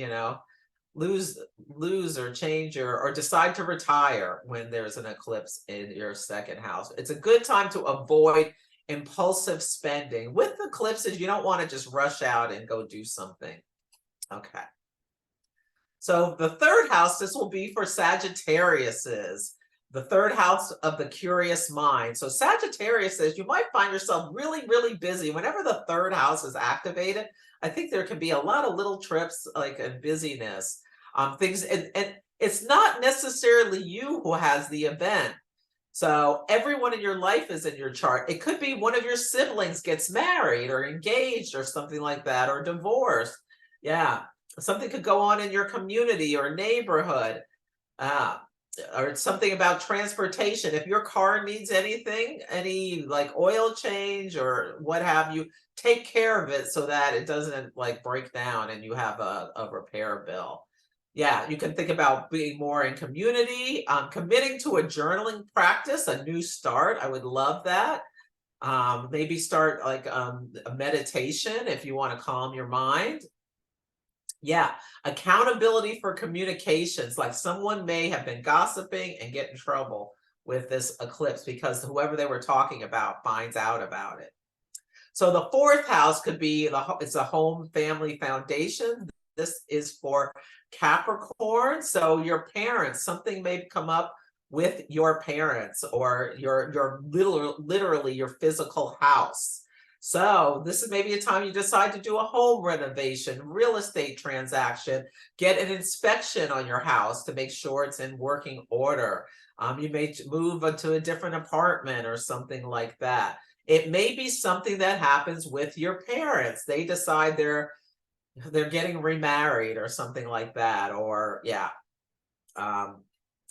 S2: lose or change or decide to retire when there's an eclipse in your second house. It's a good time to avoid impulsive spending. With eclipses, you don't want to just rush out and go do something. Okay. So the third house, this will be for Sagittariuses, the third house of the curious mind. So Sagittarius says you might find yourself really, really busy. Whenever the third house is activated, I think there can be a lot of little trips, like a busyness, things, and it's not necessarily you who has the event. So everyone in your life is in your chart. It could be one of your siblings gets married or engaged or something like that, or divorced. Yeah. Something could go on in your community or neighborhood, or something about transportation. If your car needs anything, any like oil change or what have you, take care of it so that it doesn't like break down and you have a repair bill. Yeah, you can think about being more in community, committing to a journaling practice, a new start. I would love that. Maybe start like a meditation if you want to calm your mind. Yeah, accountability for communications, like someone may have been gossiping and get in trouble with this eclipse because whoever they were talking about finds out about it. So the fourth house could be it's a home family foundation. This is for Capricorn. So your parents, something may come up with your parents or your literally your physical house. So this is maybe a time you decide to do a home renovation, real estate transaction, get an inspection on your house to make sure it's in working order. You may move into a different apartment or something like that. It may be something that happens with your parents. They decide they're getting remarried or something like that, or yeah.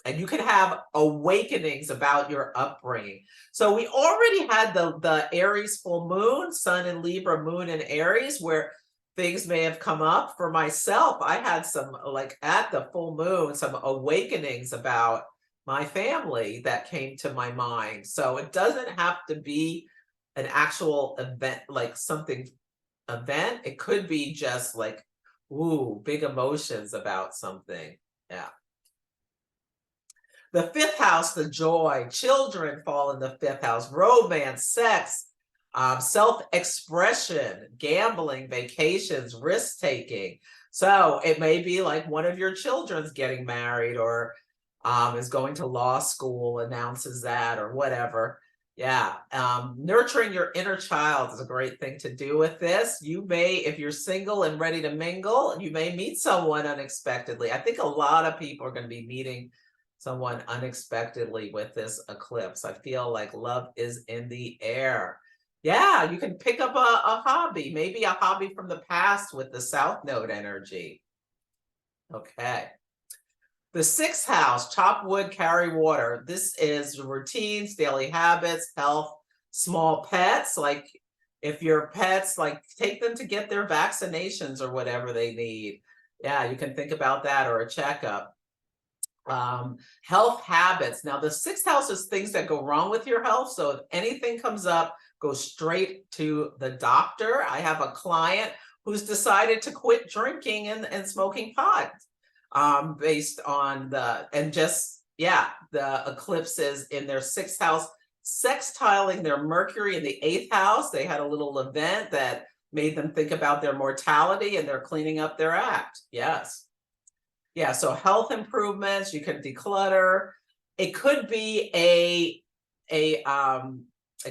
S2: And you can have awakenings about your upbringing. So we already had the Aries full moon, Sun in Libra, moon in Aries, where things may have come up. For myself, I had some, like at the full moon, some awakenings about my family that came to my mind. So it doesn't have to be an actual event, like something event. It could be just like, ooh, big emotions about something. Yeah. The fifth house, the joy, children fall in the fifth house, romance, sex, self-expression, gambling, vacations, risk-taking. So it may be like one of your children's getting married or is going to law school, announces that or whatever. Yeah, nurturing your inner child is a great thing to do with this. You may, if you're single and ready to mingle, you may meet someone unexpectedly. I think a lot of people are going to be meeting someone unexpectedly with this eclipse. I feel like love is in the air. Yeah, you can pick up a hobby, maybe a hobby from the past with the South Node energy. Okay. The sixth house, chop wood, carry water. This is routines, daily habits, health, small pets. Like if your pets, like take them to get their vaccinations or whatever they need. Yeah, you can think about that, or a checkup. Health habits. Now the sixth house is things that go wrong with your health. So if anything comes up, go straight to the doctor. I have a client who's decided to quit drinking and smoking pot based on the eclipses in their sixth house, sextiling their Mercury in the eighth house. They had a little event that made them think about their mortality and they're cleaning up their act. Yes. Yeah, so health improvements, you can declutter. It could be it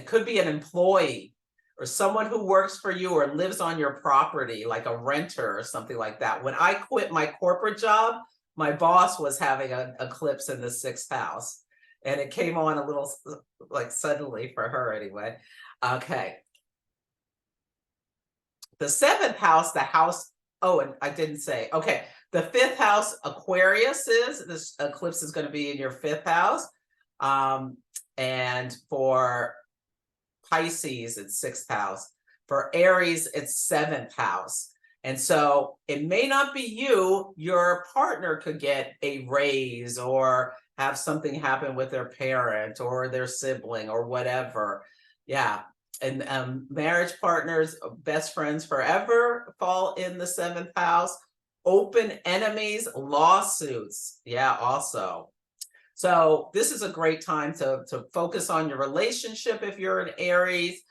S2: could be an employee or someone who works for you or lives on your property, like a renter or something like that. When I quit my corporate job, my boss was having an eclipse in the sixth house, and it came on a little like suddenly for her anyway. Okay. The seventh house, the house, oh, and I didn't say, okay. The fifth house, Aquarius is, this eclipse is going to be in your fifth house. And for Pisces, it's sixth house. For Aries, it's seventh house. And so it may not be you, your partner could get a raise or have something happen with their parent or their sibling or whatever. Yeah. And marriage partners, best friends forever fall in the seventh house. open enemies, lawsuits. Yeah, also. So this is a great time to focus on your relationship if you're an Aries,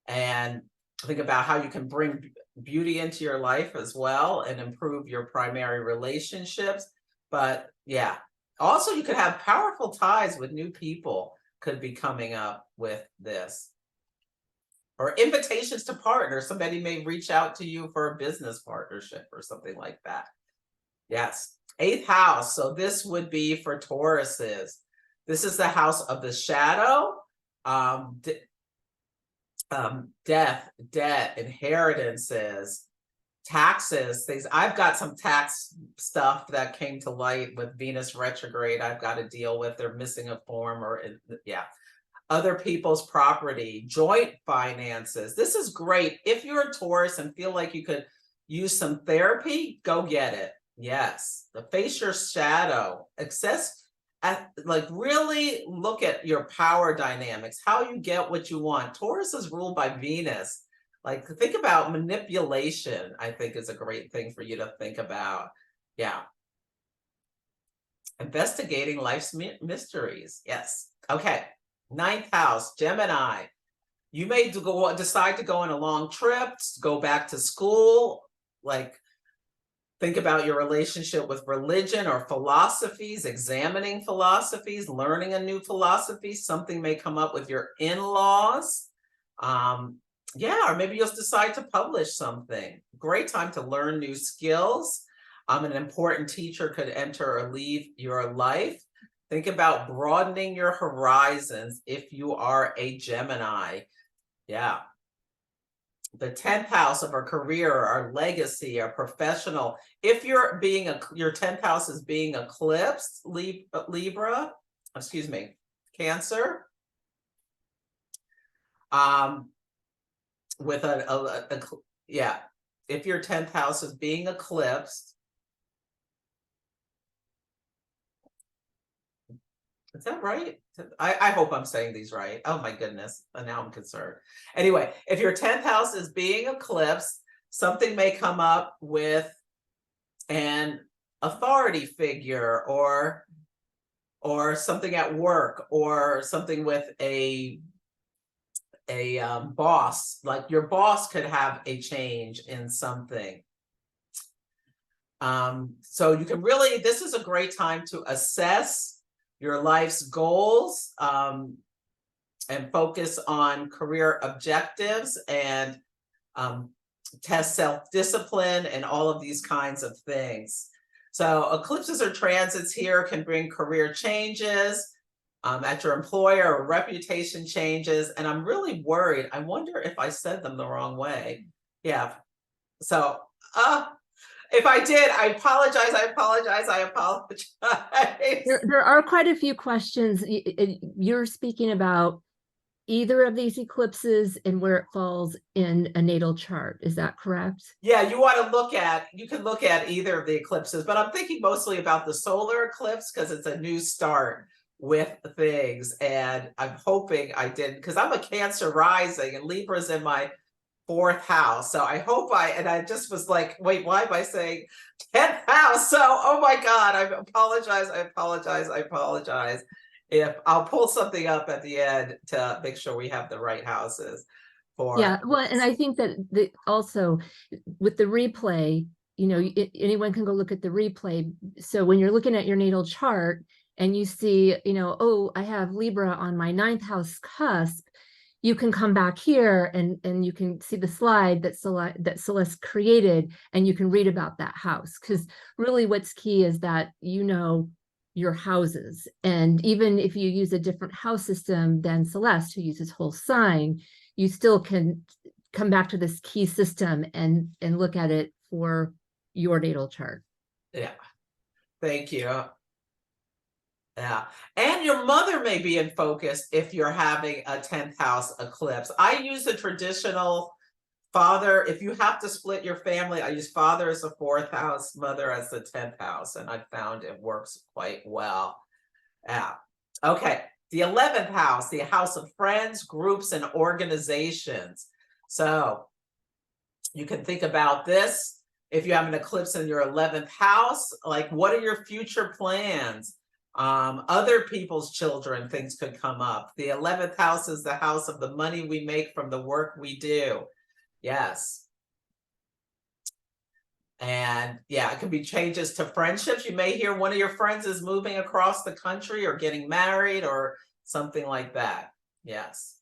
S2: and think about how you can bring beauty into your life as well and improve your primary relationships. But yeah, also you could have powerful ties with new people could be coming up with this. Or invitations to partners. Somebody may reach out to you for a business partnership or something like that. Yes. 8th house. So this would be for Tauruses. This is the house of the shadow, death, debt, inheritances, taxes, things. I've got some tax stuff that came to light with Venus retrograde. I've got to deal with. They're missing a form, or yeah. Other people's property, joint finances. This is great. If you're a Taurus and feel like you could use some therapy, go get it. Yes. The face your shadow. Like really look at your power dynamics, how you get what you want. Taurus is ruled by Venus. Like think about manipulation, I think is a great thing for you to think about. Yeah. Investigating life's mysteries. Yes. Okay. 9th house, Gemini. You may decide to go on a long trip, go back to school, like think about your relationship with religion or philosophies, examining philosophies, learning a new philosophy. Something may come up with your in-laws. Yeah, or maybe you'll decide to publish something. Great time to learn new skills. An important teacher could enter or leave your life. Think about broadening your horizons if you are a Gemini. Yeah. The 10th house of our career, our legacy, our professional. If you're your 10th house is being eclipsed, Libra, excuse me, Cancer. With yeah, if your 10th house is being eclipsed, is that right? I hope I'm saying these right. Oh my goodness. And now I'm concerned. Anyway, if your 10th house is being eclipsed, something may come up with an authority figure or something at work, or something with a boss. Like your boss could have a change in something. So you can really, this is a great time to assess your life's goals, and focus on career objectives, and test self-discipline and all of these kinds of things. So eclipses or transits here can bring career changes at your employer, or reputation changes. And I'm really worried. I wonder if I said them the wrong way. Yeah. So if I did, I apologize. I apologize.
S3: There are quite a few questions. You're speaking about either of these eclipses and where it falls in a natal chart. Is that correct?
S2: Yeah, you can look at either of the eclipses, but I'm thinking mostly about the solar eclipse because it's a new start with things. And I'm hoping I didn't, because I'm a Cancer rising and Libra's in my 4th house. So I hope I just was like, wait, why am I saying 10th house? So, oh my God, I apologize. If I'll pull something up at the end to make sure we have the right houses for.
S3: Yeah, well, and I think that also with the replay, anyone can go look at the replay. So when you're looking at your natal chart and you see, oh, I have Libra on my 9th house cusp, you can come back here and you can see the slide that Celeste created, and you can read about that house. Because really what's key is that your houses. And even if you use a different house system than Celeste, who uses whole sign, you still can come back to this key system and look at it for your natal chart.
S2: Yeah. Thank you. Yeah. And your mother may be in focus if you're having a 10th house eclipse. I use the traditional father. If you have to split your family, I use father as the 4th house, mother as the 10th house. And I found it works quite well. Yeah. Okay. The 11th house, the house of friends, groups, and organizations. So you can think about this. if you have an eclipse in your 11th house, like what are your future plans? Other people's children, things could come up. The 11th house is the house of the money we make from the work we do. Yes. And yeah, it could be changes to friendships. You may hear one of your friends is moving across the country or getting married or something like that. Yes.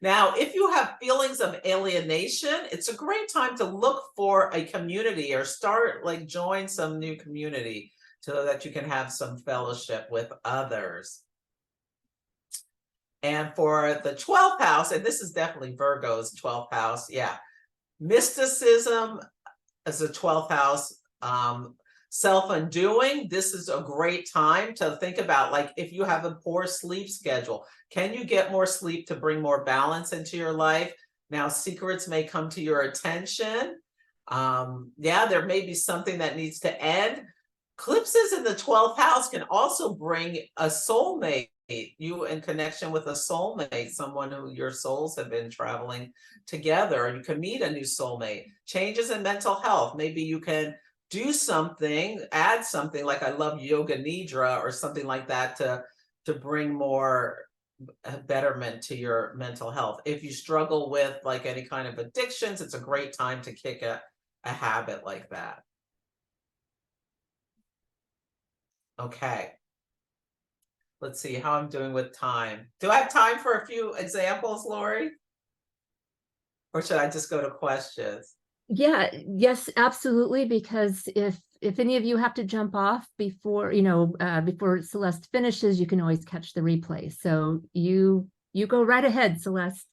S2: Now, if you have feelings of alienation, it's a great time to look for a community or start like join some new community so that you can have some fellowship with others. And for the 12th house, and this is definitely Virgo's 12th house, yeah, mysticism as a 12th house, self-undoing. This is a great time to think about, like, if you have a poor sleep schedule, can you get more sleep to bring more balance into your life? Now, secrets may come to your attention. Yeah, there may be something that needs to end. Eclipses in the 12th house can also bring a soulmate, you in connection with a soulmate, someone who your souls have been traveling together, or you can meet a new soulmate. Changes in mental health. Maybe you can do something, add something like I love yoga nidra or something like that to bring more betterment to your mental health. If you struggle with like any kind of addictions, it's a great time to kick a habit like that. Okay. Let's see how I'm doing with time. Do I have time for a few examples, Lori? Or should I just go to questions?
S3: Yeah, yes, absolutely. Because if any of you have to jump off before, before Celeste finishes, you can always catch the replay. So you go right ahead, Celeste.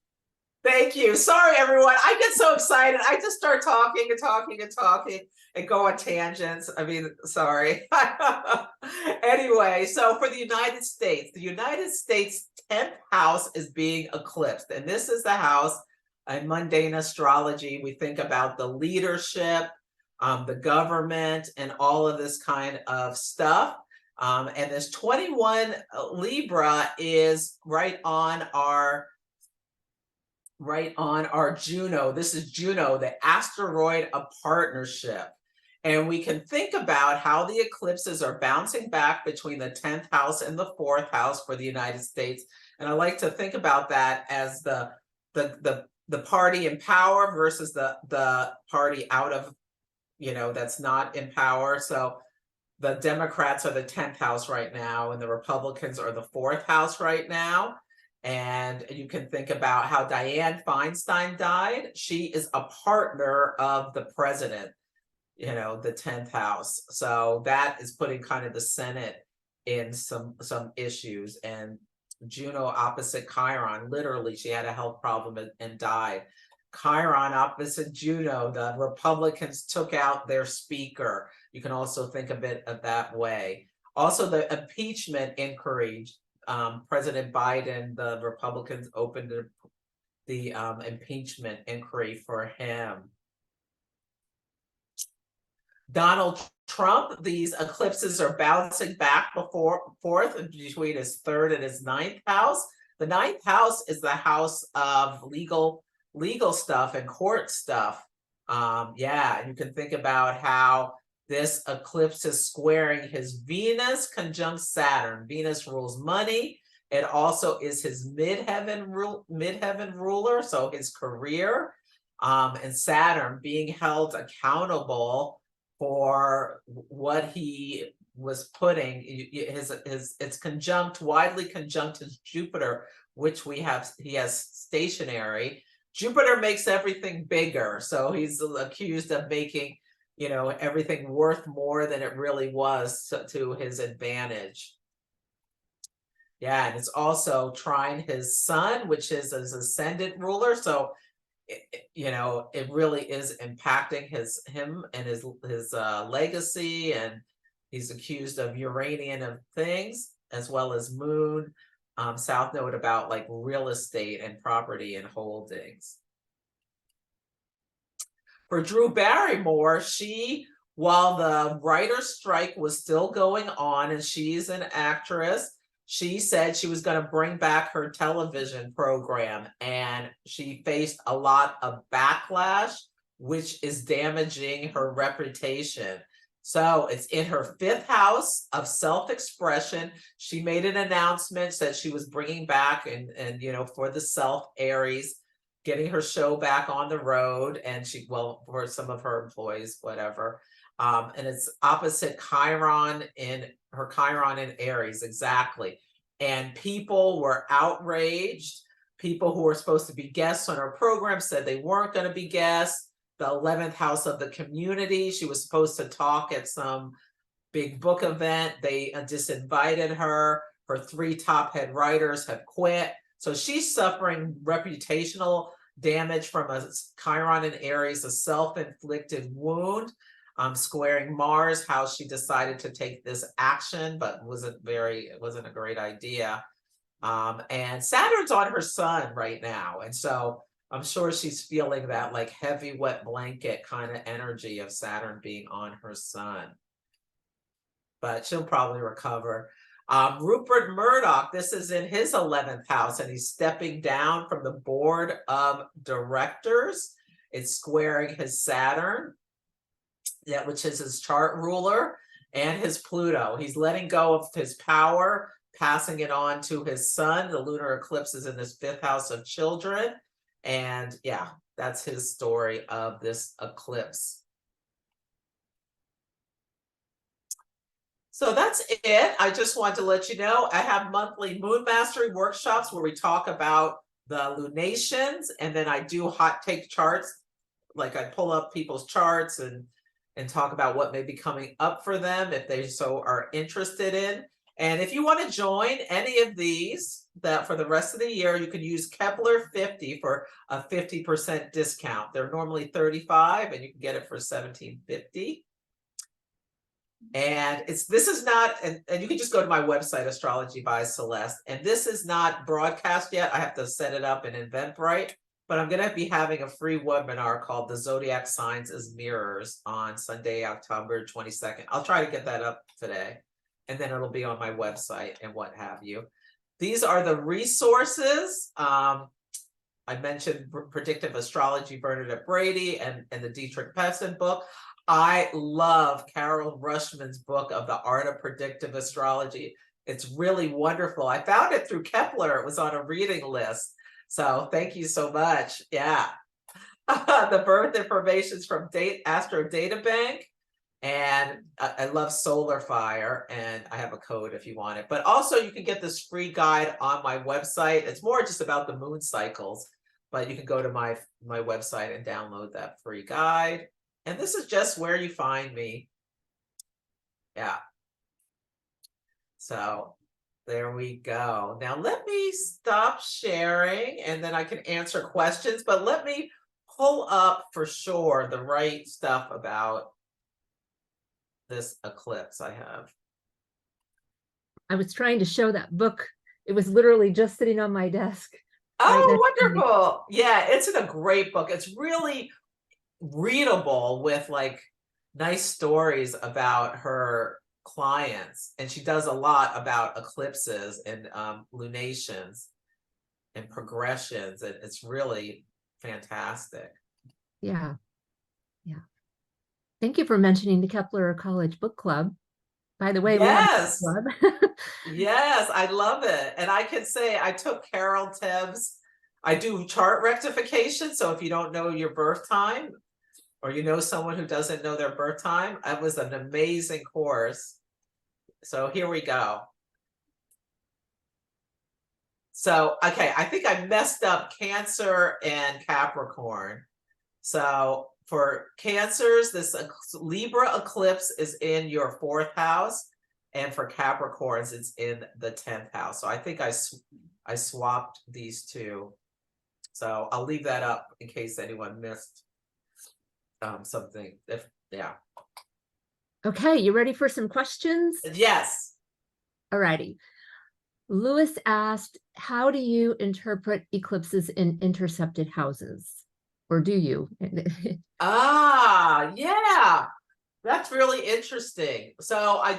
S2: Thank you. Sorry, everyone. I get so excited. I just start talking and talking and talking and go on tangents. I mean, sorry. Anyway, so for the United States 10th house is being eclipsed. And this is the house in mundane astrology. We think about the leadership, the government, and all of this kind of stuff. And this 21 Libra is right on our Juno. This is Juno, the asteroid of partnership. And we can think about how the eclipses are bouncing back between the 10th house and the 4th house for the United States. And I like to think about that as the party in power versus the party out of, that's not in power. So the Democrats are the 10th house right now, and the Republicans are the 4th house right now. And you can think about how Dianne Feinstein died. She is a partner of the president, the 10th house. So that is putting kind of the Senate in some issues. And Juno opposite Chiron, literally, she had a health problem and died. Chiron opposite Juno, the Republicans took out their speaker. You can also think of it that way. Also, the impeachment inquiry. President Biden, the Republicans opened the impeachment inquiry for him. Donald Trump, these eclipses are bouncing back forth between his 3rd and his 9th house. The 9th house is the house of legal stuff and court stuff. Yeah, you can think about how this eclipse is squaring his Venus conjunct Saturn. Venus rules money. It also is his midheaven ruler, so his career. And Saturn being held accountable for what he was putting. It's conjunct, widely conjunct his Jupiter, which he has stationary. Jupiter makes everything bigger, so he's accused of making everything worth more than it really was to his advantage. Yeah, and it's also trine his sun, which is his ascendant ruler. So, it really is impacting him and his legacy, and he's accused of Uranian of things, as well as moon, south node about like real estate and property and holdings. For Drew Barrymore, while the writer's strike was still going on and she's an actress, she said she was going to bring back her television program, and she faced a lot of backlash which is damaging her reputation. So it's in her 5th house of self-expression. She made an announcement that she was bringing back and you know, for the self Aries, getting her show back on the road, and she, well, for some of her employees, whatever. And it's opposite Chiron in her Chiron in Aries, exactly. And people were outraged. People who were supposed to be guests on her program said they weren't going to be guests. The 11th house of the community, she was supposed to talk at some big book event. They disinvited her. Her 3 top head writers have quit. So she's suffering reputational damage from a Chiron in Aries, a self-inflicted wound, squaring Mars, how she decided to take this action, but it wasn't a great idea. And Saturn's on her sun right now. And so I'm sure she's feeling that like heavy, wet blanket kind of energy of Saturn being on her sun. But she'll probably recover. Rupert Murdoch, this is in his 11th house, and he's stepping down from the board of directors. It's squaring his Saturn, which is his chart ruler, and his Pluto. He's letting go of his power, passing it on to his son. The lunar eclipse is in his 5th house of children. And yeah, that's his story of this eclipse. So that's it. I just want to let you know I have monthly moon mastery workshops where we talk about the lunations, and then I do hot take charts. Like I pull up people's charts and talk about what may be coming up for them if they so are interested in. And if you want to join any of these, that for the rest of the year, you can use Kepler 50 for a 50% discount. They're normally $35 and you can get it for $17.50. And this is not, and you can just go to my website, Astrology by Celeste, and this is not broadcast yet. I have to set it up in Eventbrite, but I'm going to be having a free webinar called The Zodiac Signs as Mirrors on Sunday, October 22nd. I'll try to get that up today, and then it'll be on my website and what have you. These are the resources. I mentioned Predictive Astrology, Bernadette Brady, and the Dietrich Pessin book. I love Carol Rushman's book of the Art of Predictive Astrology. It's really wonderful. I found it through Kepler. It was on a reading list. So thank you so much. Yeah. The birth information is from Astro Data Bank. And I love Solar Fire, and I have a code if you want it. But also you can get this free guide on my website. It's more just about the moon cycles, but you can go to my website and download that free guide. And this is just where you find me. Yeah. So there we go. Now let me stop sharing and then I can answer questions, but let me pull up for sure the right stuff about this eclipse I have.
S3: I was trying to show that book. It was literally just sitting on my desk.
S2: Oh, wonderful. Yeah, it's a great book. It's really readable with like nice stories about her clients, and she does a lot about eclipses and lunations and progressions, and it's really fantastic.
S3: Yeah. Thank you for mentioning the KeplerCollege book club. By the way,
S2: yes,
S3: we have a book club.
S2: Yes, I love it. And I can say I took Carol Tebb's, I do chart rectification. So if you don't know your birth time, or you know someone who doesn't know their birth time, it was an amazing course. So here we go. So, okay, I think I messed up Cancer and Capricorn. So for Cancers, this Libra eclipse is in your 4th house, and for Capricorns, it's in the 10th house. So I think I swapped these two. So I'll leave that up in case anyone missed something. Yeah.
S3: Okay, you ready for some questions?
S2: Yes.
S3: All righty. Lewis asked, how do you interpret eclipses in intercepted houses? Or do you?
S2: Yeah, that's really interesting. So I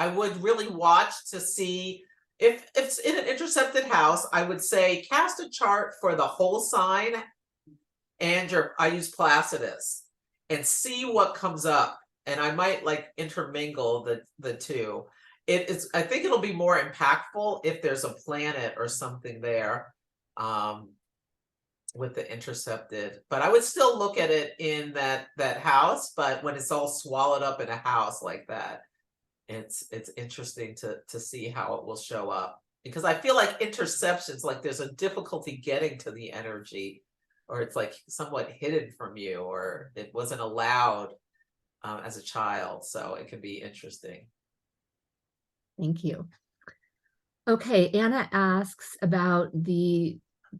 S2: would really watch to see if it's in an intercepted house. I would say cast a chart for the whole sign and I use Placidus, and see what comes up. And I might like intermingle the two. I think it'll be more impactful if there's a planet or something there with the intercepted. But I would still look at it in that house. But when it's all swallowed up in a house like that, it's interesting to see how it will show up. Because I feel like interceptions, like there's a difficulty getting to the energy, or it's like somewhat hidden from you, or it wasn't allowed as a child. So it can be interesting.
S3: Thank you. Okay, Anna asks about the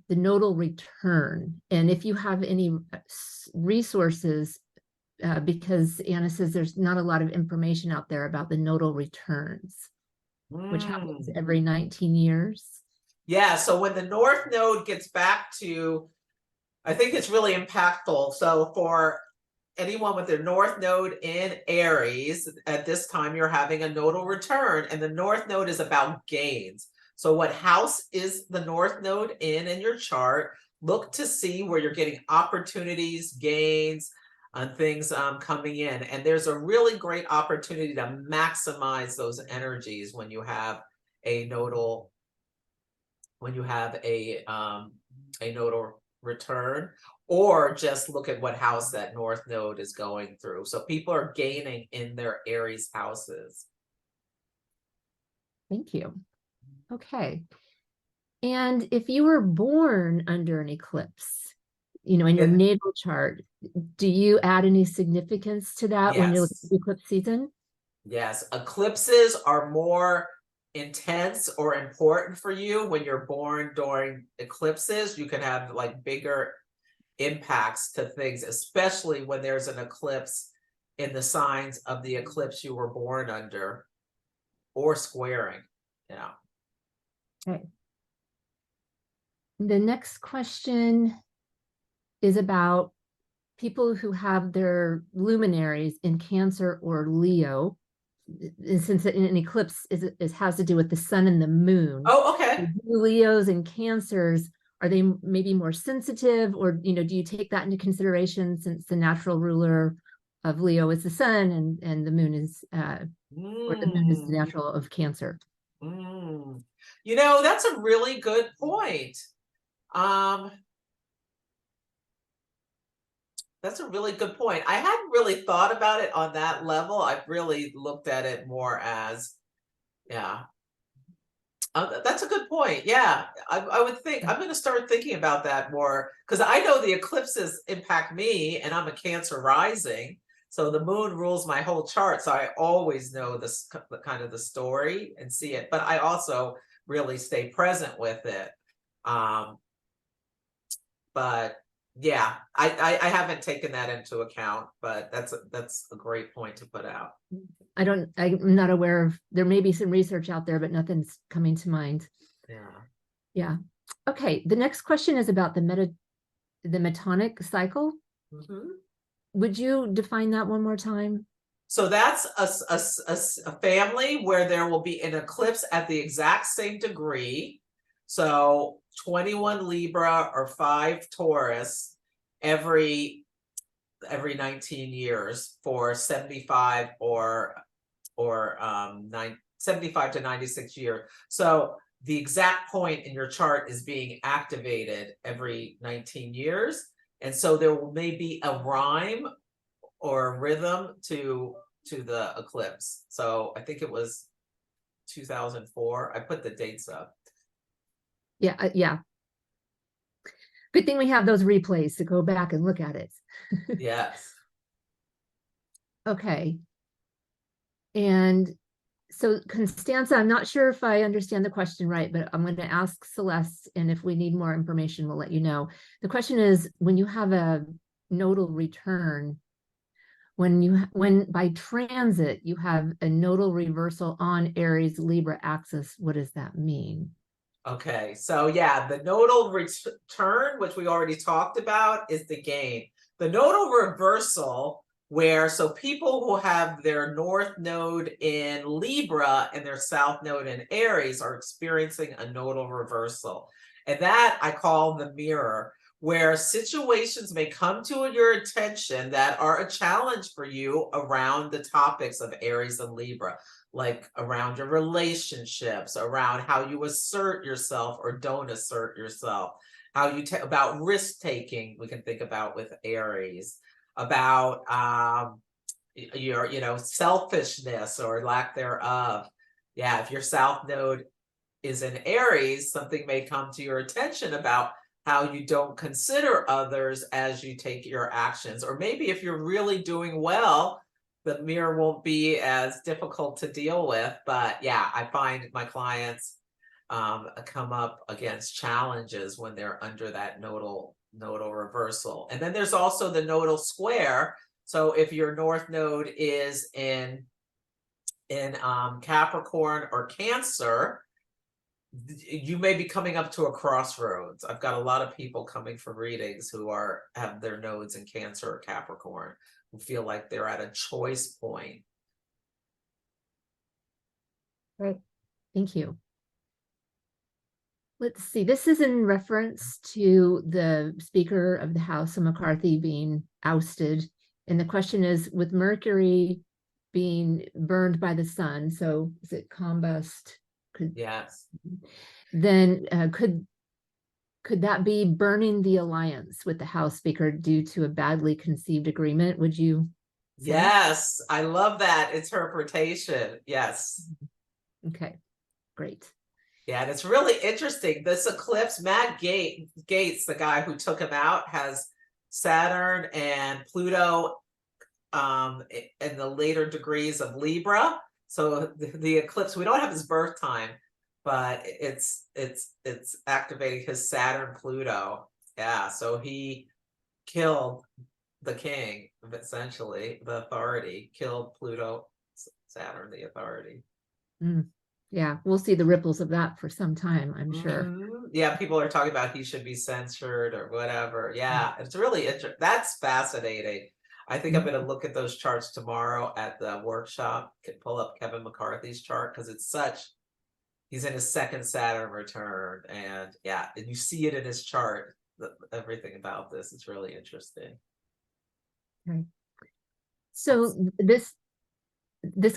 S3: nodal return, and if you have any resources, because Anna says there's not a lot of information out there about the nodal returns, which happens every 19 years.
S2: Yeah, so when the North Node gets back to, I think it's really impactful. So for anyone with their North Node in Aries, at this time you're having a nodal return, and the North Node is about gains. So what house is the North Node in your chart? Look to see where you're getting opportunities, gains, and things coming in. And there's a really great opportunity to maximize those energies when you have a nodal, nodal return, or just look at what house that North Node is going through. So people are gaining in their Aries houses.
S3: Thank you. Okay. And if you were born under an eclipse, in your natal chart, do you add any significance to that when you look at the eclipse season?
S2: Yes, eclipses are more intense or important for you when you're born during eclipses. You can have like bigger impacts to things, especially when there's an eclipse in the signs of the eclipse you were born under, or squaring. Yeah.
S3: Okay. The next question is about people who have their luminaries in Cancer or Leo. Since an eclipse has to do with the sun and the moon.
S2: Oh, okay.
S3: Leos and Cancers, are they maybe more sensitive, or do you take that into consideration, since the natural ruler of Leo is the sun, and the moon is or the moon is the natural of Cancer?
S2: That's a really good point. That's a really good point. I hadn't really thought about it on that level. I've really looked at it more as, that's a good point. Yeah, I would think I'm going to start thinking about that more, because I know the eclipses impact me, and I'm a Cancer rising. So the moon rules my whole chart. So I always know this kind of the story and see it, but I also really stay present with it. But yeah, I haven't taken that into account, but that's a great point to put out.
S3: I'm not aware of, there may be some research out there, but nothing's coming to mind. Yeah. Okay. The next question is about the Metonic cycle. Would you define that one more time?
S2: So that's a family where there will be an eclipse at the exact same degree. So 21 Libra or 5 Taurus every 19 years for 75 or 75 to 96 years. So the exact point in your chart is being activated every 19 years. And so there may be a rhyme or a rhythm to the eclipse. So I think it was 2004. I put the dates up.
S3: Yeah, yeah. Good thing we have those replays to go back and look at it.
S2: Yes.
S3: Okay. And so Constanza, I'm not sure if I understand the question right, but I'm going to ask Celeste, and if we need more information, we'll let you know. The question is, when you have a nodal return, when by transit you have a nodal reversal on Aries Libra axis, what does that mean?
S2: Okay, so yeah, the nodal return, which we already talked about, is the gain. The nodal reversal, so people who have their North Node in Libra and their South Node in Aries are experiencing a nodal reversal. And that I call the mirror, where situations may come to your attention that are a challenge for you around the topics of Aries and Libra, like around your relationships, around how you assert yourself or don't assert yourself, how you about risk taking. We can think about with Aries, about your selfishness or lack thereof. Yeah, if your South Node is in Aries, something may come to your attention about how you don't consider others as you take your actions. Or maybe if you're really doing well, the mirror won't be as difficult to deal with. But yeah, I find my clients come up against challenges when they're under that nodal reversal. And then there's also the nodal square. So if your North Node is in Capricorn or Cancer, you may be coming up to a crossroads. I've got a lot of people coming for readings who have their nodes in Cancer or Capricorn, who feel like they're at a choice point.
S3: Right. Thank you. Let's see. This is in reference to the Speaker of the House of McCarthy being ousted. And the question is, with Mercury being burned by the sun, so is it combust?
S2: Yes.
S3: Then could that be burning the alliance with the House Speaker due to a badly conceived agreement? Would you say?
S2: Yes, I love that interpretation. Yes.
S3: Okay, great.
S2: Yeah, and it's really interesting. This eclipse, Matt Gates, the guy who took him out, has Saturn and Pluto in the later degrees of Libra. So the eclipse, we don't have his birth time, but it's activating his Saturn Pluto. Yeah, so he killed the king, essentially, the authority, killed Pluto, Saturn, the authority.
S3: Yeah, we'll see the ripples of that for some time, I'm sure.
S2: Yeah, people are talking about he should be censored or whatever. Yeah, it's really interesting. That's fascinating. I think I'm going to look at those charts tomorrow at the workshop, pull up Kevin McCarthy's chart, because it's he's in his second Saturn return. And yeah, and you see it in his chart, everything about this. It's really interesting.
S3: Okay. So this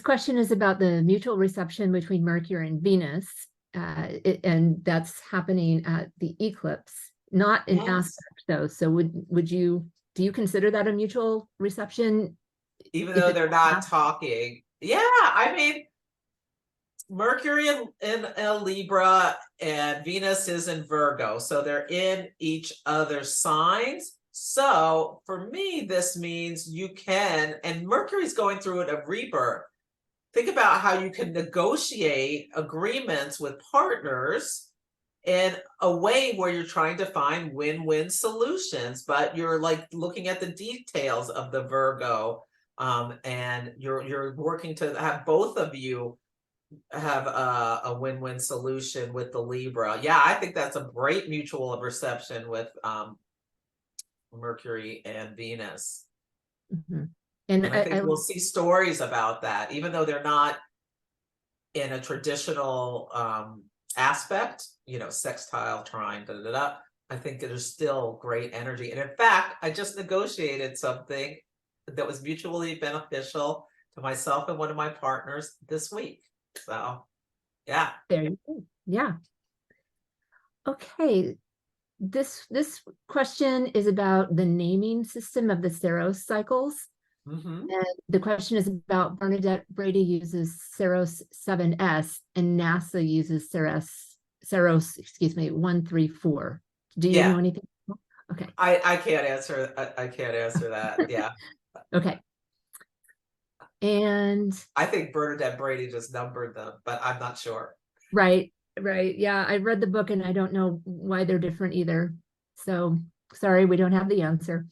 S3: question is about the mutual reception between Mercury and Venus, and that's happening at the eclipse, not an aspect though. So do you consider that a mutual reception?
S2: Even though they're not talking? Yeah, I mean, Mercury in Libra and Venus is in Virgo, so they're in each other's signs. So for me, this means you can, and Mercury's going through a rebirth. Think about how you can negotiate agreements with partners in a way where you're trying to find win-win solutions, but you're like looking at the details of the Virgo, and you're working to have both of you have a win-win solution with the Libra. Yeah, I think that's a great mutual reception with Mercury and Venus. And I think we'll see stories about that, even though they're not in a traditional aspect, sextile, trine, I think there's still great energy. And in fact, I just negotiated something that was mutually beneficial to myself and one of my partners this week. So, yeah.
S3: There you go. Yeah. Okay. This question is about the naming system of the Saros cycles. And the question is about Bernadette Brady uses Saros 7S and NASA uses Saros 134. Do you know anything? Okay.
S2: I can't answer. I can't answer that. Yeah.
S3: Okay. And
S2: I think Bernadette Brady just numbered them, but I'm not sure.
S3: Right. Yeah, I read the book and I don't know why they're different either. So sorry, we don't have the answer.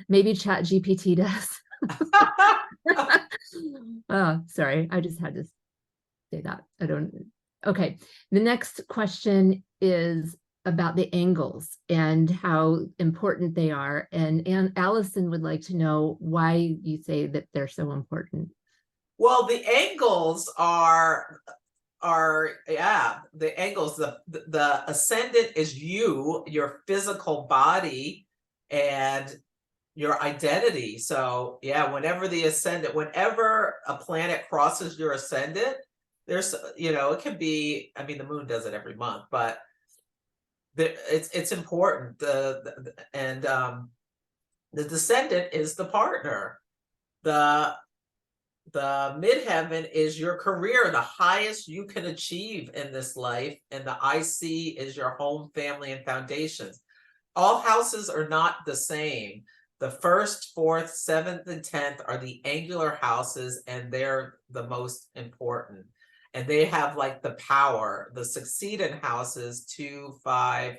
S3: Maybe ChatGPT does. Oh, sorry, I just had to say that. Okay, the next question is about the angles and how important they are. And Allison would like to know why you say that they're so important.
S2: Well, the angles are are, yeah, the angles, the ascendant is you, your physical body and your identity. So yeah, whenever a planet crosses your ascendant, there's, it can be, I mean, the moon does it every month, but it's important. The descendant is the partner. The midheaven is your career, the highest you can achieve in this life, and the IC is your home, family, and foundations. All houses are not the same. The 1st, 4th, 7th, and 10th are the angular houses, and they're the most important. And they have like the power. The succeeding houses, 2, 5,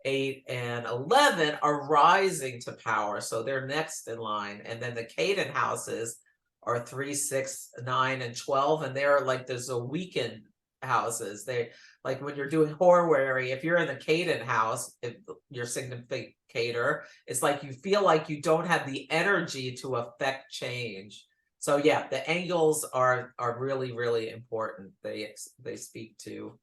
S2: 8, and 11 are rising to power. So they're next in line. And then the Caden houses are 3, 6, 9, and 12. And they're like, there's a weakened houses. They like when you're doing horary, if you're in the Caden house, if your significator, it's like you feel like you don't have the energy to affect change. So yeah, the angles are really, really important. They speak to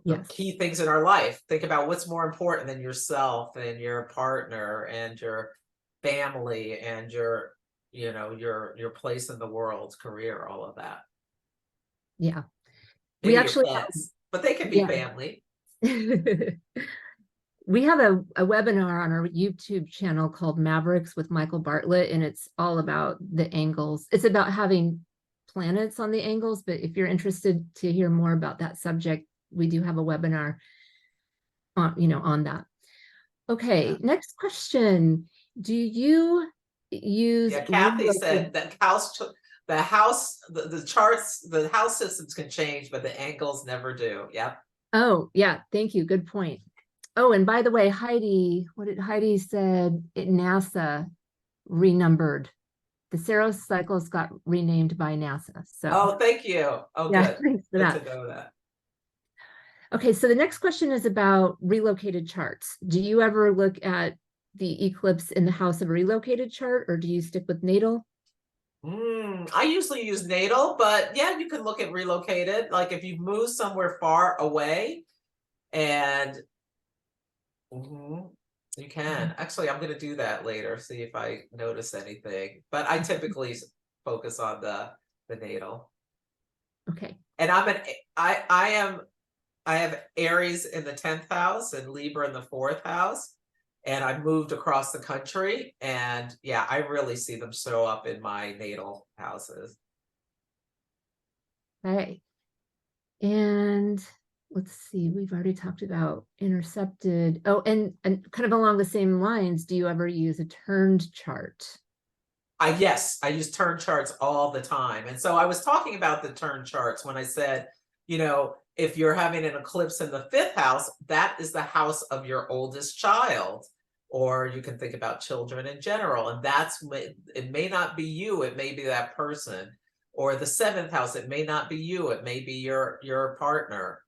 S2: the key things in our life. Think about what's more important than yourself and your partner and your family and your place in the world, career, all of that.
S3: Yeah.
S2: Maybe we actually but they can be family.
S3: We have a webinar on our YouTube channel called Mavericks with Michael Bartlett, and it's all about the angles. It's about having planets on the angles, but if you're interested to hear more about that subject, we do have a webinar on that. Okay, next question. Do you use
S2: Kathy said that the charts, the house systems can change, but the angles never do. Yep.
S3: Oh, yeah, thank you. Good point. Oh, and by the way, Heidi, what did Heidi said? NASA renumbered. The Saros cycles got renamed by NASA. So.
S2: Oh, thank you. Oh, yeah, good.
S3: Thanks for that.
S2: To know that.
S3: Okay, so the next question is about relocated charts. Do you ever look at the eclipse in the house of a relocated chart, or do you stick with natal?
S2: I usually use natal, but yeah, you can look at relocated. Like if you move somewhere far away, and you can. Actually, I'm going to do that later, see if I notice anything. But I typically focus on the natal.
S3: Okay.
S2: And I have Aries in the 10th house and Libra in the 4th house. And I moved across the country. And yeah, I really see them show up in my natal houses.
S3: Okay. And let's see, we've already talked about intercepted. Oh, and kind of along the same lines, do you ever use a turned chart?
S2: Yes, I use turn charts all the time. And so I was talking about the turn charts when I said, if you're having an eclipse in the 5th house, that is the house of your oldest child. Or you can think about children in general. And it may not be you, it may be that person. Or the 7th house, it may not be you, it may be your partner.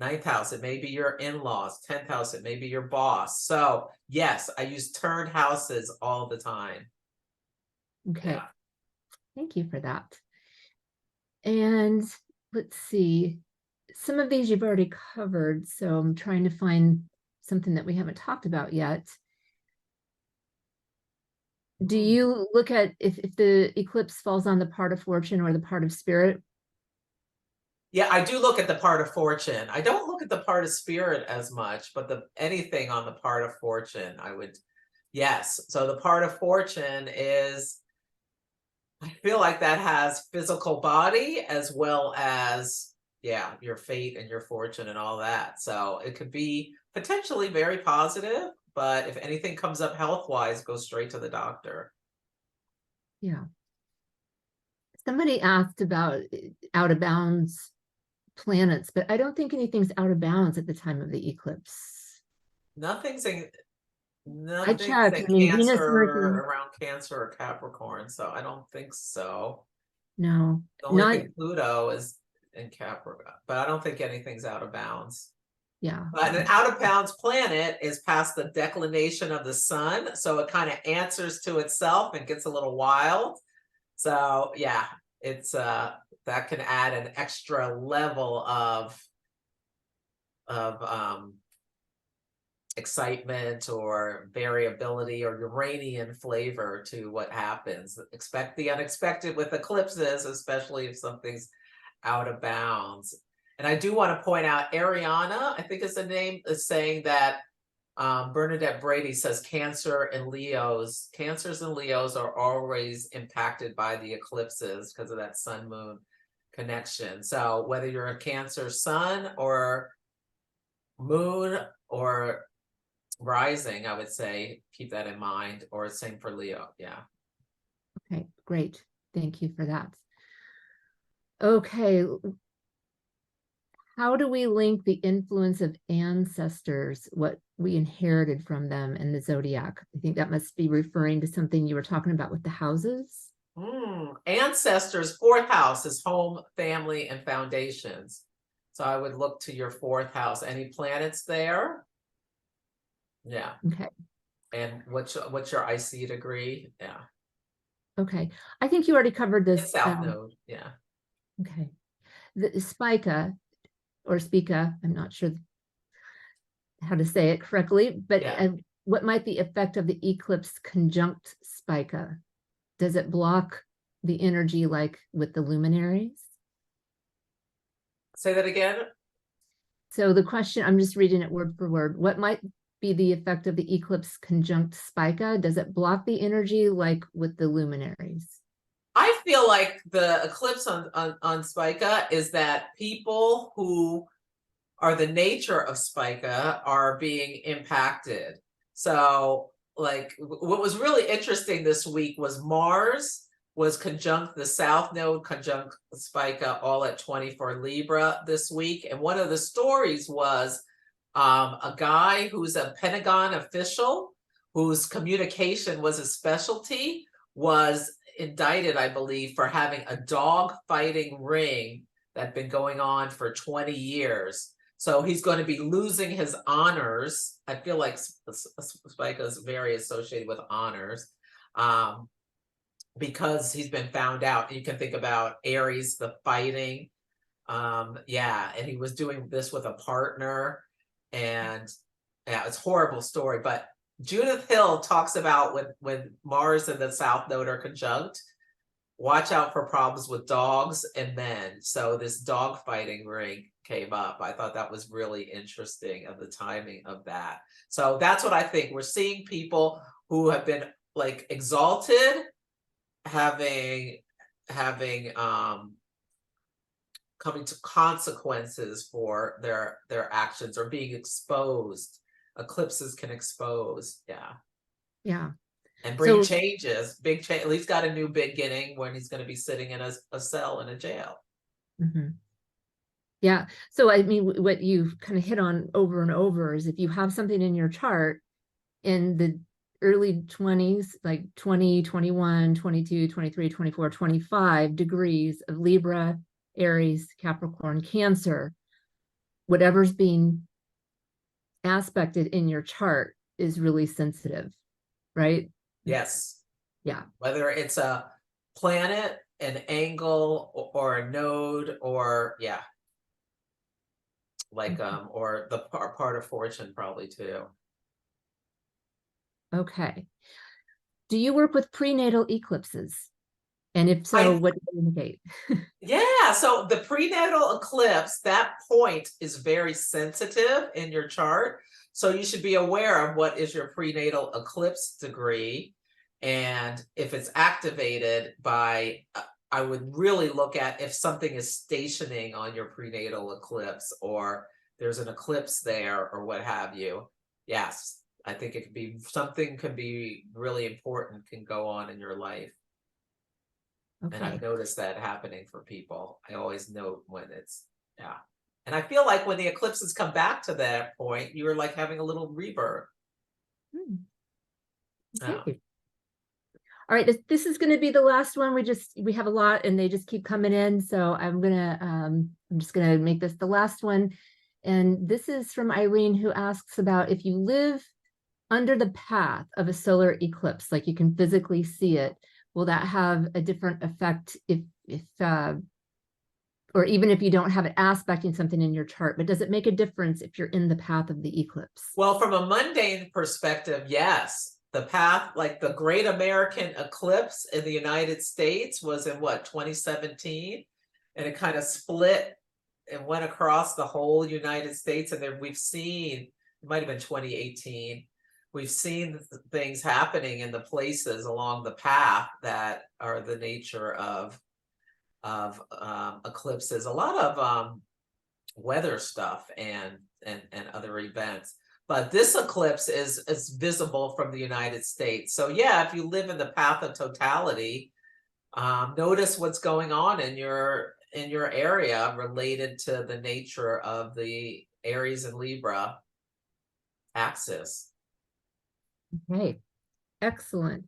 S2: 9th house, it may be your in-laws. 10th house, it may be your boss. So yes, I use turned houses all the time.
S3: Okay. Yeah. Thank you for that. And let's see, some of these you've already covered, so I'm trying to find something that we haven't talked about yet. Do you look at if the eclipse falls on the part of fortune or the part of spirit?
S2: Yeah, I do look at the part of fortune. I don't look at the part of spirit as much, but anything on the part of fortune, I would, yes. So the part of fortune is, I feel like that has physical body as well as, yeah, your fate and your fortune and all that. So it could be potentially very positive, but if anything comes up health-wise, go straight to the doctor.
S3: Yeah. Somebody asked about out of bounds planets, but I don't think anything's out of bounds at the time of the eclipse.
S2: Nothing's in
S3: Venus, Mercury
S2: around Cancer or Capricorn, so I don't think so.
S3: No,
S2: the only thing Pluto is in Capricorn, but I don't think anything's out of bounds.
S3: Yeah,
S2: but an out of bounds planet is past the declination of the sun, so it kind of answers to itself and gets a little wild. So yeah, it's that can add an extra level of excitement or variability or Uranian flavor to what happens. Expect the unexpected with eclipses, especially if something's out of bounds. And I do want to point out Ariana, I think is the name, is saying that Bernadette Brady says Cancers and Leos are always impacted by the eclipses because of that sun moon connection. So whether you're a Cancer sun or moon or rising, I would say keep that in mind, or same for Leo. Yeah.
S3: Okay, great. Thank you for that. Okay. How do we link the influence of ancestors, what we inherited from them, and the zodiac? I think that must be referring to something you were talking about with the houses.
S2: Ancestors, fourth house is home, family, and foundations. So I would look to your fourth house. Any planets there? Yeah.
S3: Okay.
S2: And what's your IC degree? Yeah.
S3: Okay. I think you already covered this.
S2: South node. Yeah.
S3: Okay. The Spica or Spica, I'm not sure how to say it correctly, but
S2: Yeah.
S3: What might the effect of the eclipse conjunct Spica? Does it block the energy like with the luminaries?
S2: Say that again.
S3: So the question, I'm just reading it word for word. What might be the effect of the eclipse conjunct Spica? Does it block the energy like with the luminaries?
S2: I feel like the eclipse on Spica is that people who are the nature of Spica are being impacted. So like what was really interesting this week was Mars was conjunct the South Node, conjunct Spica, all at 24 Libra this week. And one of the stories was a guy who's a Pentagon official whose communication was a specialty was indicted, I believe, for having a dog fighting ring that had been going on for 20 years. So he's going to be losing his honors. I feel like Spica is very associated with honors because he's been found out. You can think about Aries, the fighting. Yeah, and he was doing this with a partner. And yeah, it's a horrible story. But Judith Hill talks about when Mars and the South Node are conjunct, watch out for problems with dogs and men. So this dog fighting ring came up. I thought that was really interesting of the timing of that. So that's what I think. We're seeing people who have been like exalted, having coming to consequences for their actions or being exposed. Eclipses can expose. Yeah. And bring changes, big change. At least got a new beginning when he's going to be sitting in a cell in a jail.
S3: Mm-hmm. Yeah. So, I mean, what you kind of hit on over and over is if you have something in your chart in the early 20s, like 20, 21, 22, 23, 24, 25 degrees of Libra, Aries, Capricorn, Cancer, whatever's being aspected in your chart is really sensitive, right?
S2: Yes.
S3: Yeah.
S2: Whether it's a planet, an angle, or a node, or yeah. Like or the part of fortune probably too.
S3: Okay. Do you work with prenatal eclipses? And if so, what do they indicate?
S2: Yeah, so the prenatal eclipse, that point is very sensitive in your chart. So you should be aware of what is your prenatal eclipse degree. And if it's activated by, I would really look at if something is stationing on your prenatal eclipse or there's an eclipse there or what have you. Yes, I think it could be something can be really important can go on in your life. Okay. And I've noticed that happening for people. I always note when it's, yeah. And I feel like when the eclipses come back to that point, you're like having a little rebirth.
S3: Okay. Yeah. All right, this is going to be the last one. We have a lot and they just keep coming in. So I'm just going to make this the last one. And this is from Irene, who asks about if you live under the path of a solar eclipse, like you can physically see it, will that have a different effect if or even if you don't have it aspecting something in your chart, but does it make a difference if you're in the path of the eclipse?
S2: Well, from a mundane perspective, yes. The path, like the Great American Eclipse in the United States was in what, 2017? And it kind of split and went across the whole United States. And then we've seen, it might have been 2018, we've seen things happening in the places along the path that are the nature of eclipses. A lot of weather stuff and other events. But this eclipse is visible from the United States. So yeah, if you live in the path of totality, notice what's going on in your area related to the nature of the Aries and Libra axis.
S3: Okay, excellent.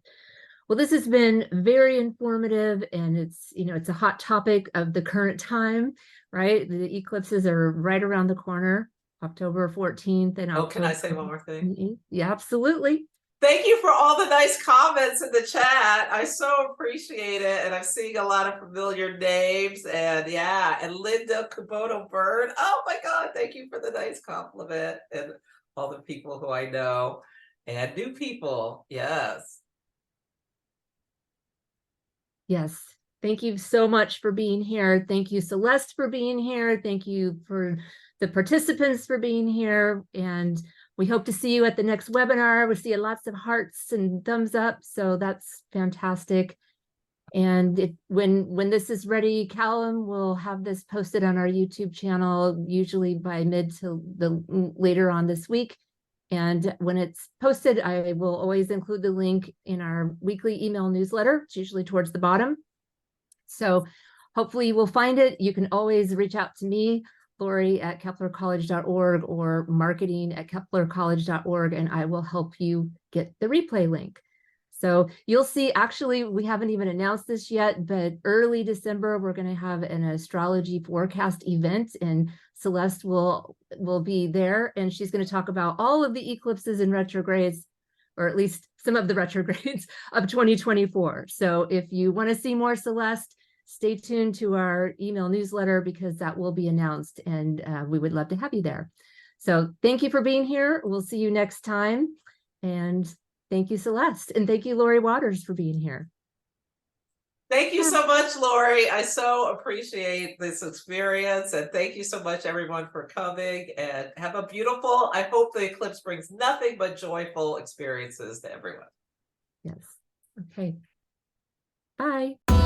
S3: Well, this has been very informative, and it's, you know, it's a hot topic of the current time, right? The eclipses are right around the corner, October 14th and
S2: Oh, can I say one more thing?
S3: 28th. Yeah, absolutely.
S2: Thank you for all the nice comments in the chat. I so appreciate it. And I'm seeing a lot of familiar names. And yeah, and Linda Kubota Bird. Oh my God, thank you for the nice compliment. And all the people who I know and new people. Yes.
S3: Yes. Thank you so much for being here. Thank you, Celeste, for being here. Thank you for the participants for being here. And we hope to see you at the next webinar. We see lots of hearts and thumbs up. So that's fantastic. And when this is ready, Callum will have this posted on our YouTube channel, usually by mid to the later on this week. And when it's posted, I will always include the link in our weekly email newsletter. It's usually towards the bottom. So hopefully you will find it. You can always reach out to me, Lori at KeplerCollege.org or marketing at KeplerCollege.org, and I will help you get the replay link. So you'll see, actually, we haven't even announced this yet, but early December, we're going to have an astrology forecast event, and Celeste will be there, and she's going to talk about all of the eclipses and retrogrades, or at least some of the retrogrades of 2024. So if you want to see more Celeste, stay tuned to our email newsletter, because that will be announced, and we would love to have you there. So thank you for being here. We'll see you next time. And thank you, Celeste. And thank you, Lori Waters, for being here.
S2: Thank you so much, Lori. I so appreciate this experience. And thank you so much, everyone, for coming. And have a beautiful, I hope the eclipse brings nothing but joyful experiences to everyone.
S3: Yes. Okay. Bye.